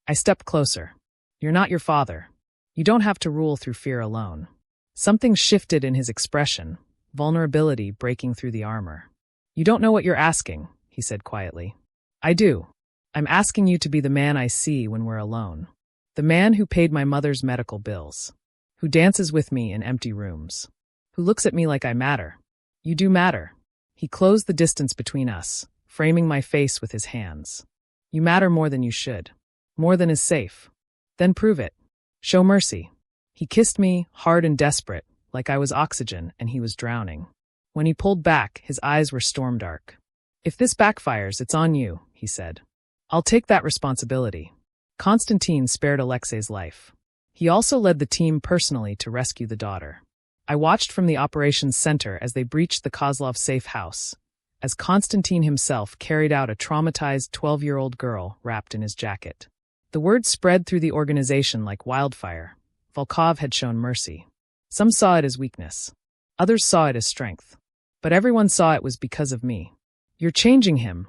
I stepped closer. You're not your father. You don't have to rule through fear alone. Something shifted in his expression, vulnerability breaking through the armor. You don't know what you're asking, he said quietly. I do. I'm asking you to be the man I see when we're alone. The man who paid my mother's medical bills. Who dances with me in empty rooms. Who looks at me like I matter. You do matter. He closed the distance between us, framing my face with his hands. You matter more than you should. More than is safe. Then prove it. Show mercy. He kissed me, hard and desperate, like I was oxygen and he was drowning. When he pulled back, his eyes were storm dark. If this backfires, it's on you, he said. I'll take that responsibility. Konstantin spared Alexei's life. He also led the team personally to rescue the daughter. I watched from the operations center as they breached the Kozlov safe house, as Konstantin himself carried out a traumatized 12-year-old girl wrapped in his jacket. The word spread through the organization like wildfire. Volkov had shown mercy. Some saw it as weakness. Others saw it as strength. But everyone saw it was because of me. You're changing him,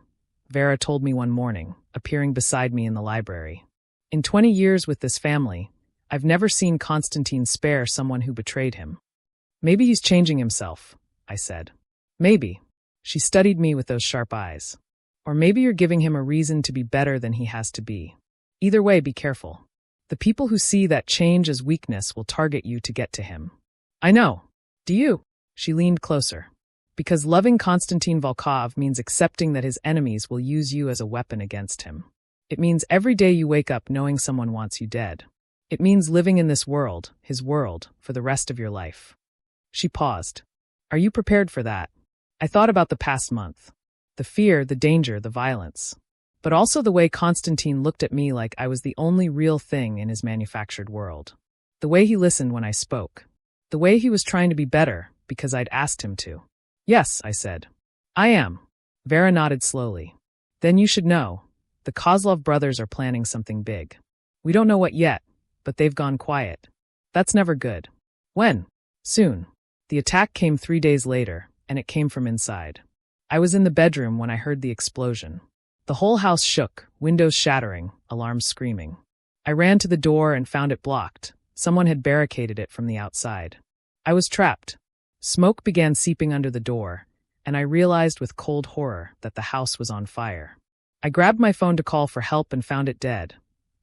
Vera told me one morning, appearing beside me in the library. In 20 years with this family, I've never seen Konstantin spare someone who betrayed him. Maybe he's changing himself, I said. Maybe. She studied me with those sharp eyes. Or maybe you're giving him a reason to be better than he has to be. Either way, be careful. The people who see that change as weakness will target you to get to him. I know. Do you? She leaned closer. Because loving Konstantin Volkov means accepting that his enemies will use you as a weapon against him. It means every day you wake up knowing someone wants you dead. It means living in this world, his world, for the rest of your life. She paused. Are you prepared for that? I thought about the past month. The fear, the danger, the violence. But also the way Konstantin looked at me like I was the only real thing in his manufactured world. The way he listened when I spoke. The way he was trying to be better because I'd asked him to. Yes, I said. I am. Vera nodded slowly. Then you should know. The Kozlov brothers are planning something big. We don't know what yet, but they've gone quiet. That's never good. When? Soon. The attack came 3 days later, and it came from inside. I was in the bedroom when I heard the explosion. The whole house shook, windows shattering, alarms screaming. I ran to the door and found it blocked. Someone had barricaded it from the outside. I was trapped. Smoke began seeping under the door, and I realized with cold horror that the house was on fire. I grabbed my phone to call for help and found it dead.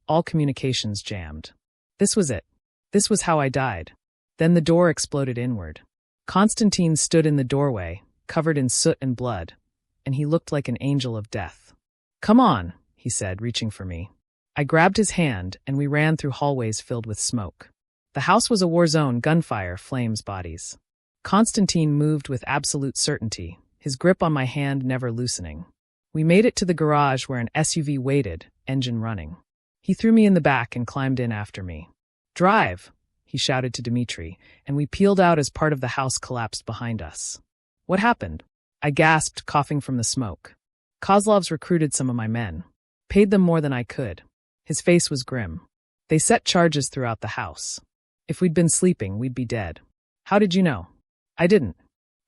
All communications jammed. This was it. This was how I died. Then the door exploded inward. Konstantin stood in the doorway, covered in soot and blood, and he looked like an angel of death. Come on, he said, reaching for me. I grabbed his hand, and we ran through hallways filled with smoke. The house was a war zone, gunfire, flames, bodies. Konstantin moved with absolute certainty, his grip on my hand never loosening. We made it to the garage where an SUV waited, engine running. He threw me in the back and climbed in after me. Drive, he shouted to Dmitri, and we peeled out as part of the house collapsed behind us. What happened? I gasped, coughing from the smoke. Kozlov's recruited some of my men. Paid them more than I could. His face was grim. They set charges throughout the house. If we'd been sleeping, we'd be dead. How did you know? I didn't.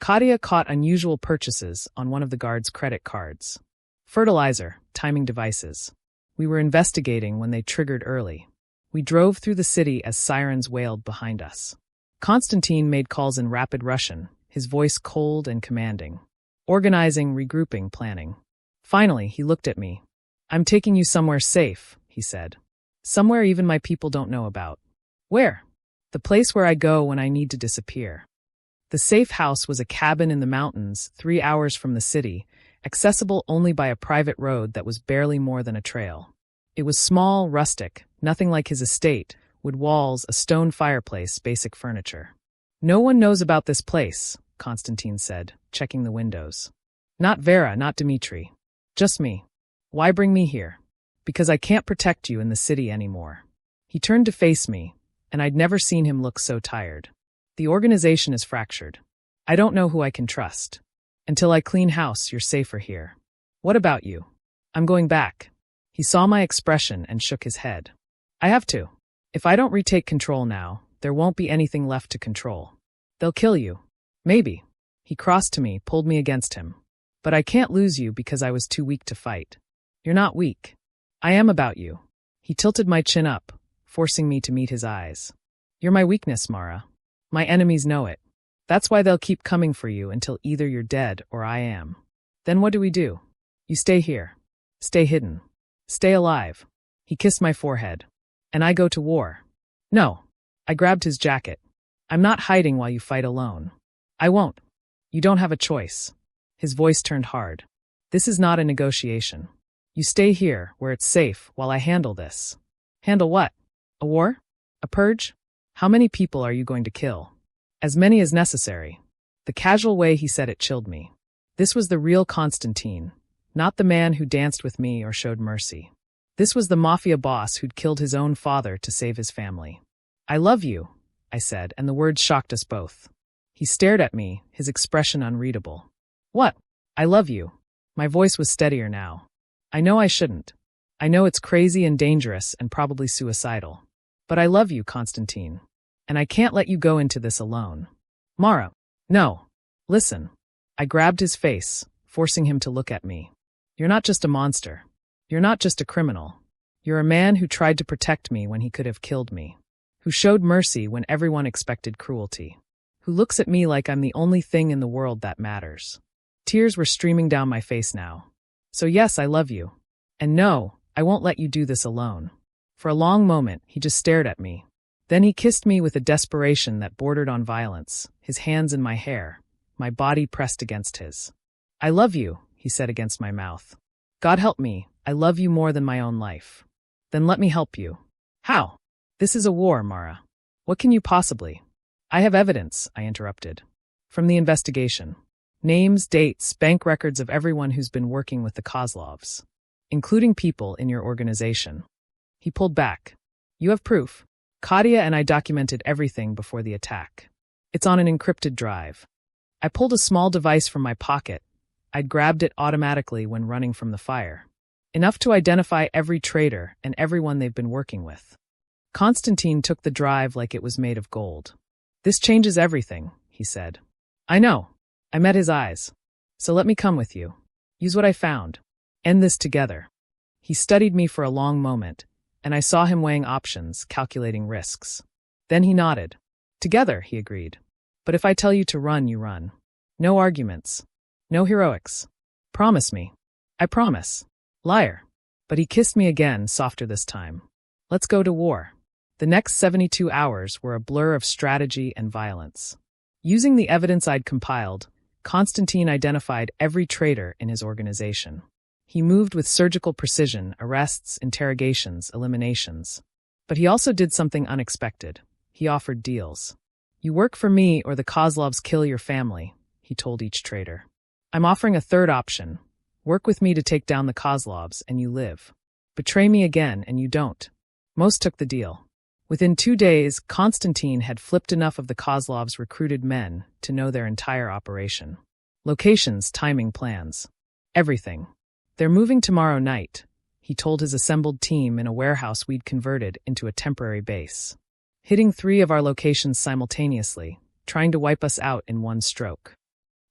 Katia caught unusual purchases on one of the guards' credit cards. Fertilizer, timing devices. We were investigating when they triggered early. We drove through the city as sirens wailed behind us. Konstantin made calls in rapid Russian, his voice cold and commanding. Organizing, regrouping, planning. Finally, he looked at me. I'm taking you somewhere safe, he said. Somewhere even my people don't know about. Where? The place where I go when I need to disappear. The safe house was a cabin in the mountains, 3 hours from the city, accessible only by a private road that was barely more than a trail. It was small, rustic, nothing like his estate, wood walls, a stone fireplace, basic furniture. No one knows about this place, Konstantin said, checking the windows. Not Vera, not Dmitri. Just me. Why bring me here? Because I can't protect you in the city anymore. He turned to face me, and I'd never seen him look so tired. The organization is fractured. I don't know who I can trust. Until I clean house, you're safer here. What about you? I'm going back. He saw my expression and shook his head. I have to. If I don't retake control now, there won't be anything left to control. They'll kill you. Maybe. He crossed to me, pulled me against him. But I can't lose you because I was too weak to fight. You're not weak. I am about you. He tilted my chin up, forcing me to meet his eyes. You're my weakness, Mara. My enemies know it. That's why they'll keep coming for you until either you're dead or I am. Then what do we do? You stay here. Stay hidden. Stay alive. He kissed my forehead. And I go to war. No. I grabbed his jacket. I'm not hiding while you fight alone. I won't. You don't have a choice. His voice turned hard. This is not a negotiation. You stay here, where it's safe, while I handle this. Handle what? A war? A purge? How many people are you going to kill? As many as necessary. The casual way he said it chilled me. This was the real Konstantin, not the man who danced with me or showed mercy. This was the Mafia boss who'd killed his own father to save his family. I love you, I said, and the words shocked us both. He stared at me, his expression unreadable. What? I love you. My voice was steadier now. I know I shouldn't. I know it's crazy and dangerous and probably suicidal. But I love you, Konstantin. And I can't let you go into this alone. Mara. No. Listen. I grabbed his face, forcing him to look at me. You're not just a monster. You're not just a criminal. You're a man who tried to protect me when he could have killed me. Who showed mercy when everyone expected cruelty. Who looks at me like I'm the only thing in the world that matters. Tears were streaming down my face now. So yes, I love you. And no, I won't let you do this alone. For a long moment, he just stared at me. Then he kissed me with a desperation that bordered on violence, his hands in my hair, my body pressed against his. I love you, he said against my mouth. God help me, I love you more than my own life. Then let me help you. How? This is a war, Mara. What can you possibly? I have evidence, I interrupted. From the investigation. Names, dates, bank records of everyone who's been working with the Kozlovs. Including people in your organization. He pulled back. You have proof. Katia and I documented everything before the attack. It's on an encrypted drive. I pulled a small device from my pocket. I'd grabbed it automatically when running from the fire. Enough to identify every traitor and everyone they've been working with. Konstantin took the drive like it was made of gold. This changes everything, he said. I know. I met his eyes. So let me come with you. Use what I found. End this together. He studied me for a long moment, and I saw him weighing options, calculating risks. Then he nodded. Together, he agreed. But if I tell you to run, you run. No arguments. No heroics. Promise me. I promise. Liar. But he kissed me again, softer this time. Let's go to war. The next 72 hours were a blur of strategy and violence. Using the evidence I'd compiled, Konstantin identified every traitor in his organization. He moved with surgical precision, arrests, interrogations, eliminations. But he also did something unexpected. He offered deals. You work for me or the Kozlovs kill your family, he told each traitor. I'm offering a third option. Work with me to take down the Kozlovs and you live. Betray me again and you don't. Most took the deal. Within 2 days, Konstantin had flipped enough of the Kozlovs' recruited men to know their entire operation. Locations, timing, plans. Everything. They're moving tomorrow night, he told his assembled team in a warehouse we'd converted into a temporary base. Hitting 3 of our locations simultaneously, trying to wipe us out in one stroke.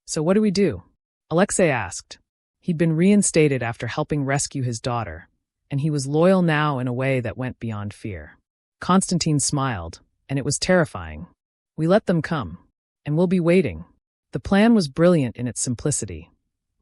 So what do we do? Alexei asked. He'd been reinstated after helping rescue his daughter, and he was loyal now in a way that went beyond fear. Konstantin smiled, and it was terrifying. We let them come, and we'll be waiting. The plan was brilliant in its simplicity.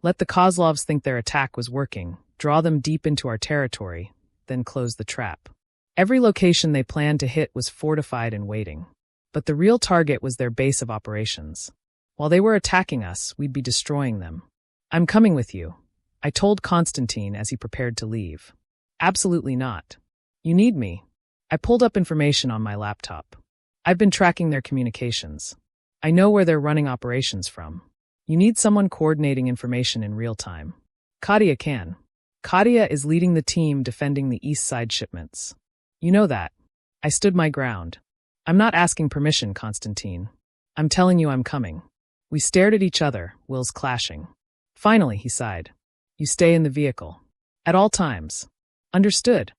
Let the Kozlovs think their attack was working, draw them deep into our territory, then close the trap. Every location they planned to hit was fortified and waiting. But the real target was their base of operations. While they were attacking us, we'd be destroying them. I'm coming with you, I told Konstantin as he prepared to leave. Absolutely not. You need me. I pulled up information on my laptop. I've been tracking their communications. I know where they're running operations from. You need someone coordinating information in real time. Kadia can. Kadia is leading the team defending the East Side shipments. You know that. I stood my ground. I'm not asking permission, Konstantin. I'm telling you I'm coming. We stared at each other, wills clashing. Finally, he sighed. You stay in the vehicle. At all times. Understood.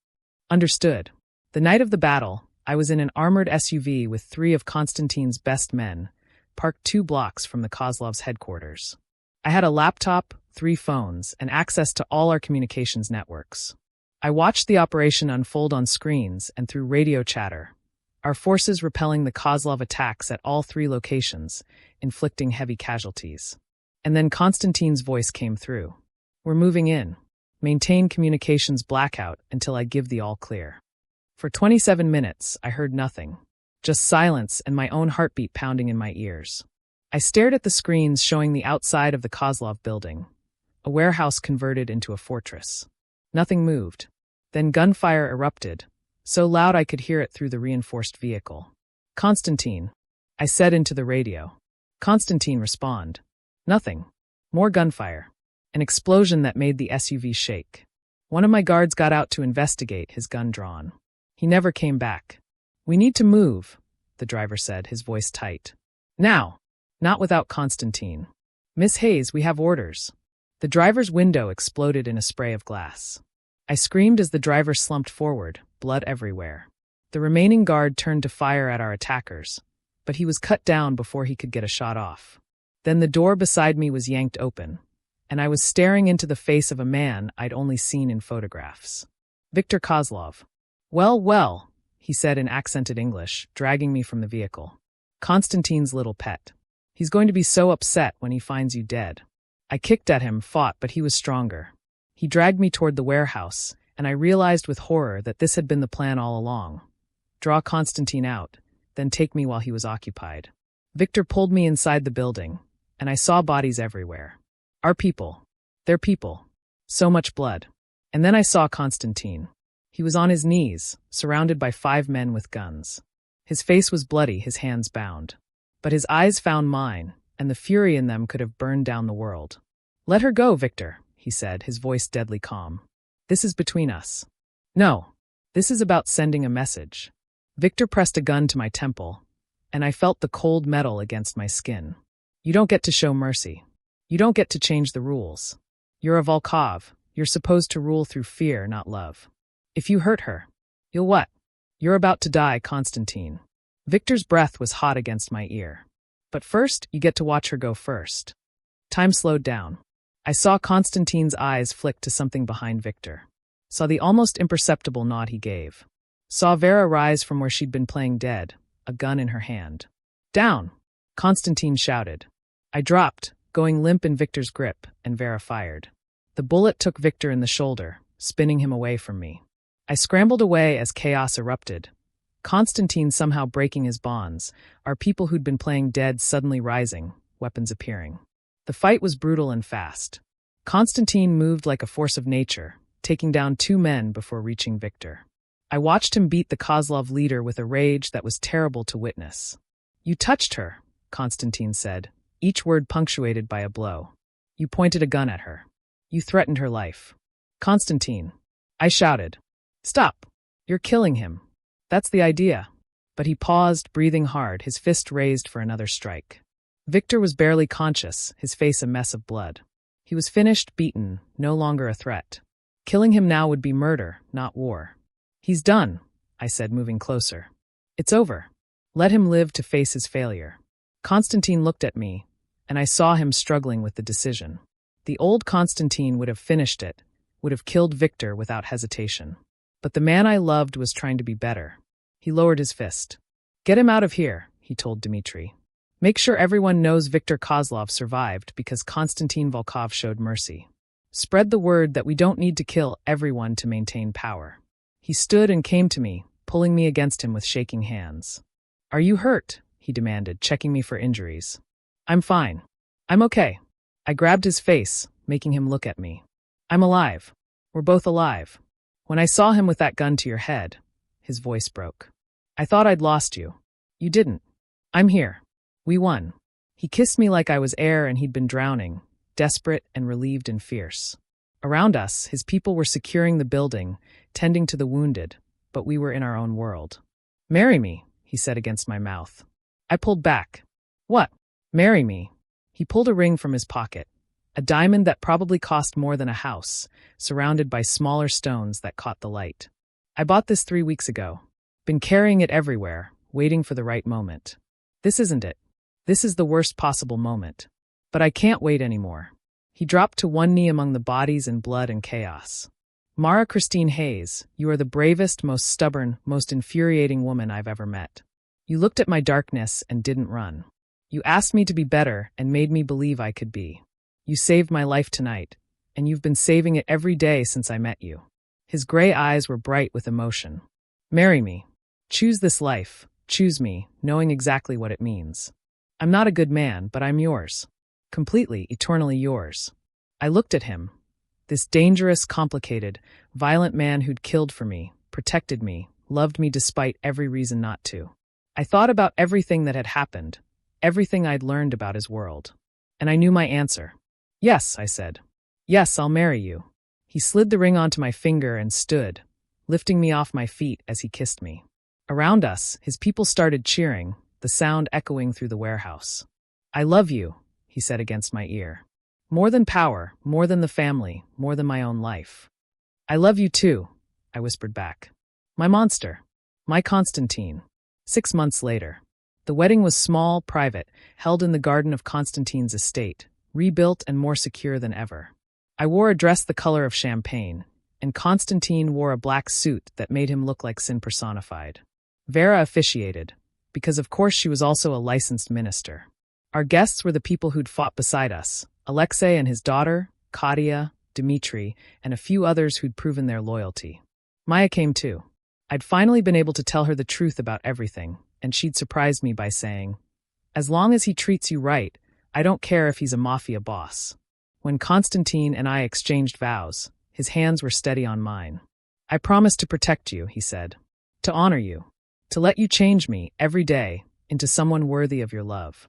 Understood. The night of the battle, I was in an armored SUV with 3 of Konstantin's best men, parked 2 blocks from the Kozlov's headquarters. I had a laptop, 3 phones, and access to all our communications networks. I watched the operation unfold on screens and through radio chatter, our forces repelling the Kozlov attacks at all 3 locations, inflicting heavy casualties. And then Konstantin's voice came through. We're moving in. Maintain communications blackout until I give the all clear. For 27 minutes, I heard nothing. Just silence and my own heartbeat pounding in my ears. I stared at the screens showing the outside of the Kozlov building, a warehouse converted into a fortress. Nothing moved. Then gunfire erupted, so loud I could hear it through the reinforced vehicle. Konstantin, I said into the radio. Konstantin responded. Nothing. More gunfire. An explosion that made the SUV shake. One of my guards got out to investigate, his gun drawn. He never came back. We need to move, the driver said, his voice tight. Now. Not without Konstantin. Miss Hayes, we have orders. The driver's window exploded in a spray of glass. I screamed as the driver slumped forward, blood everywhere. The remaining guard turned to fire at our attackers, but he was cut down before he could get a shot off. Then the door beside me was yanked open, and I was staring into the face of a man I'd only seen in photographs. Viktor Kozlov. Well, well, he said in accented English, dragging me from the vehicle. Konstantin's little pet. He's going to be so upset when he finds you dead. I kicked at him, fought, but he was stronger. He dragged me toward the warehouse, and I realized with horror that this had been the plan all along. Draw Konstantin out, then take me while he was occupied. Viktor pulled me inside the building, and I saw bodies everywhere. Our people. Their people. So much blood. And then I saw Konstantin. He was on his knees, surrounded by 5 men with guns. His face was bloody, his hands bound. But his eyes found mine, and the fury in them could have burned down the world. Let her go, Viktor, he said, his voice deadly calm. This is between us. No, this is about sending a message. Viktor pressed a gun to my temple, and I felt the cold metal against my skin. You don't get to show mercy. You don't get to change the rules. You're a Volkov. You're supposed to rule through fear, not love. If you hurt her, you'll what? You're about to die, Konstantin. Viktor's breath was hot against my ear. But first, you get to watch her go first. Time slowed down. I saw Konstantin's eyes flick to something behind Viktor. Saw the almost imperceptible nod he gave. Saw Vera rise from where she'd been playing dead, a gun in her hand. Down! Konstantin shouted. I dropped, going limp in Viktor's grip, and Vera fired. The bullet took Viktor in the shoulder, spinning him away from me. I scrambled away as chaos erupted. Konstantin somehow breaking his bonds, our people who'd been playing dead suddenly rising, weapons appearing. The fight was brutal and fast. Konstantin moved like a force of nature, taking down 2 men before reaching Viktor. I watched him beat the Kozlov leader with a rage that was terrible to witness. You touched her, Konstantin said, each word punctuated by a blow. You pointed a gun at her. You threatened her life. Konstantin. I shouted. Stop. You're killing him. That's the idea. But he paused, breathing hard, his fist raised for another strike. Viktor was barely conscious, his face a mess of blood. He was finished, beaten, no longer a threat. Killing him now would be murder, not war. He's done, I said, moving closer. It's over. Let him live to face his failure. Konstantin looked at me, and I saw him struggling with the decision. The old Konstantin would have finished it, would have killed Viktor without hesitation. But the man I loved was trying to be better. He lowered his fist. Get him out of here, he told Dmitri. Make sure everyone knows Viktor Kozlov survived because Konstantin Volkov showed mercy. Spread the word that we don't need to kill everyone to maintain power. He stood and came to me, pulling me against him with shaking hands. Are you hurt? He demanded, checking me for injuries. I'm fine. I'm okay. I grabbed his face, making him look at me. I'm alive. We're both alive. When I saw him with that gun to your head, his voice broke. I thought I'd lost you. You didn't. I'm here. We won. He kissed me like I was air and he'd been drowning, desperate and relieved and fierce. Around us, his people were securing the building, tending to the wounded, but we were in our own world. Marry me, he said against my mouth. I pulled back. What? Marry me. He pulled a ring from his pocket, a diamond that probably cost more than a house, surrounded by smaller stones that caught the light. I bought this 3 weeks ago. Been carrying it everywhere, waiting for the right moment. This isn't it. This is the worst possible moment. But I can't wait anymore. He dropped to one knee among the bodies and blood and chaos. Mara Christine Hayes, you are the bravest, most stubborn, most infuriating woman I've ever met. You looked at my darkness and didn't run. You asked me to be better and made me believe I could be. You saved my life tonight, and you've been saving it every day since I met you. His gray eyes were bright with emotion. Marry me. Choose this life. Choose me, knowing exactly what it means. I'm not a good man, but I'm yours. Completely, eternally yours. I looked at him. This dangerous, complicated, violent man who'd killed for me, protected me, loved me despite every reason not to. I thought about everything that had happened, everything I'd learned about his world. And I knew my answer. Yes, I said. Yes, I'll marry you. He slid the ring onto my finger and stood, lifting me off my feet as he kissed me. Around us, his people started cheering, the sound echoing through the warehouse. I love you, he said against my ear. More than power, more than the family, more than my own life. I love you too, I whispered back. My monster. My Konstantin. 6 months later. The wedding was small, private, held in the garden of Konstantin's estate, rebuilt and more secure than ever. I wore a dress the color of champagne, and Konstantin wore a black suit that made him look like sin personified. Vera officiated, because of course she was also a licensed minister. Our guests were the people who'd fought beside us, Alexei and his daughter, Katia, Dmitri, and a few others who'd proven their loyalty. Maya came too. I'd finally been able to tell her the truth about everything, and she'd surprised me by saying, as long as he treats you right, I don't care if he's a mafia boss. When Konstantin and I exchanged vows, his hands were steady on mine. I promise to protect you, he said, to honor you, to let you change me every day into someone worthy of your love.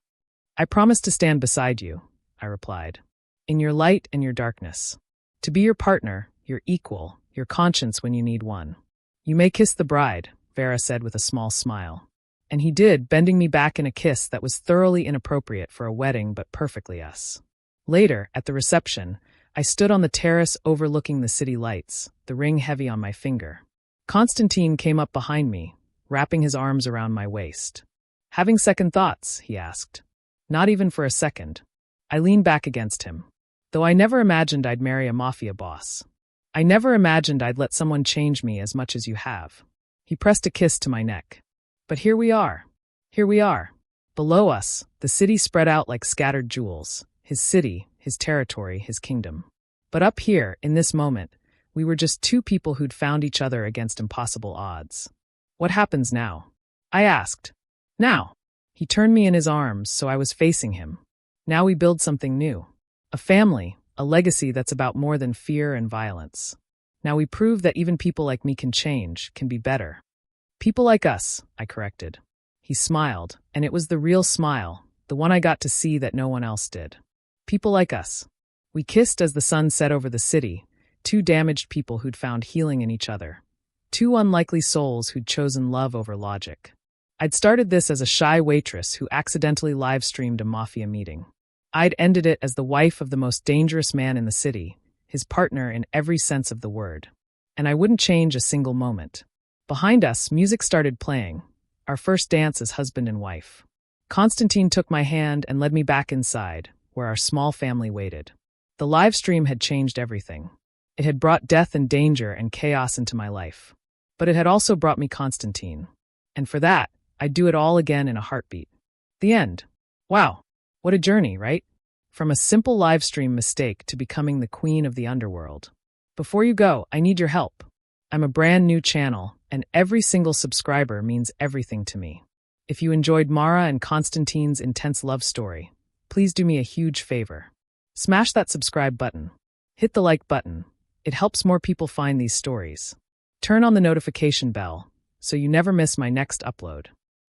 I promise to stand beside you, I replied, in your light and your darkness, to be your partner, your equal, your conscience when you need one. You may kiss the bride, Vera said with a small smile. And he did, bending me back in a kiss that was thoroughly inappropriate for a wedding but perfectly us. Later, at the reception, I stood on the terrace overlooking the city lights, the ring heavy on my finger. Konstantin came up behind me, wrapping his arms around my waist. Having second thoughts, he asked. Not even for a second. I leaned back against him. Though I never imagined I'd marry a mafia boss. I never imagined I'd let someone change me as much as you have. He pressed a kiss to my neck. But here we are. Here we are. Below us, the city spread out like scattered jewels. His city, his territory, his kingdom. But up here, in this moment, we were just two people who'd found each other against impossible odds. What happens now? I asked. Now. He turned me in his arms, so I was facing him. Now we build something new. A family, a legacy that's about more than fear and violence. Now we prove that even people like me can change, can be better. People like us, I corrected. He smiled, and it was the real smile, the one I got to see that no one else did. People like us. We kissed as the sun set over the city, two damaged people who'd found healing in each other. Two unlikely souls who'd chosen love over logic. I'd started this as a shy waitress who accidentally live-streamed a mafia meeting. I'd ended it as the wife of the most dangerous man in the city, his partner in every sense of the word. And I wouldn't change a single moment. Behind us, music started playing, our first dance as husband and wife. Konstantin took my hand and led me back inside, where our small family waited. The live stream had changed everything. It had brought death and danger and chaos into my life. But it had also brought me Konstantin. And for that, I'd do it all again in a heartbeat. The end. Wow. What a journey, right? From a simple live stream mistake to becoming the queen of the underworld. Before you go, I need your help. I'm a brand new channel, and every single subscriber means everything to me. If you enjoyed Mara and Konstantin's intense love story, please do me a huge favor. Smash that subscribe button. Hit the like button. It helps more people find these stories. Turn on the notification bell so you never miss my next upload.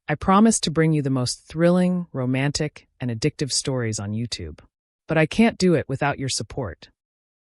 I promise to bring you the most thrilling, romantic, and addictive stories on YouTube. But I can't do it without your support.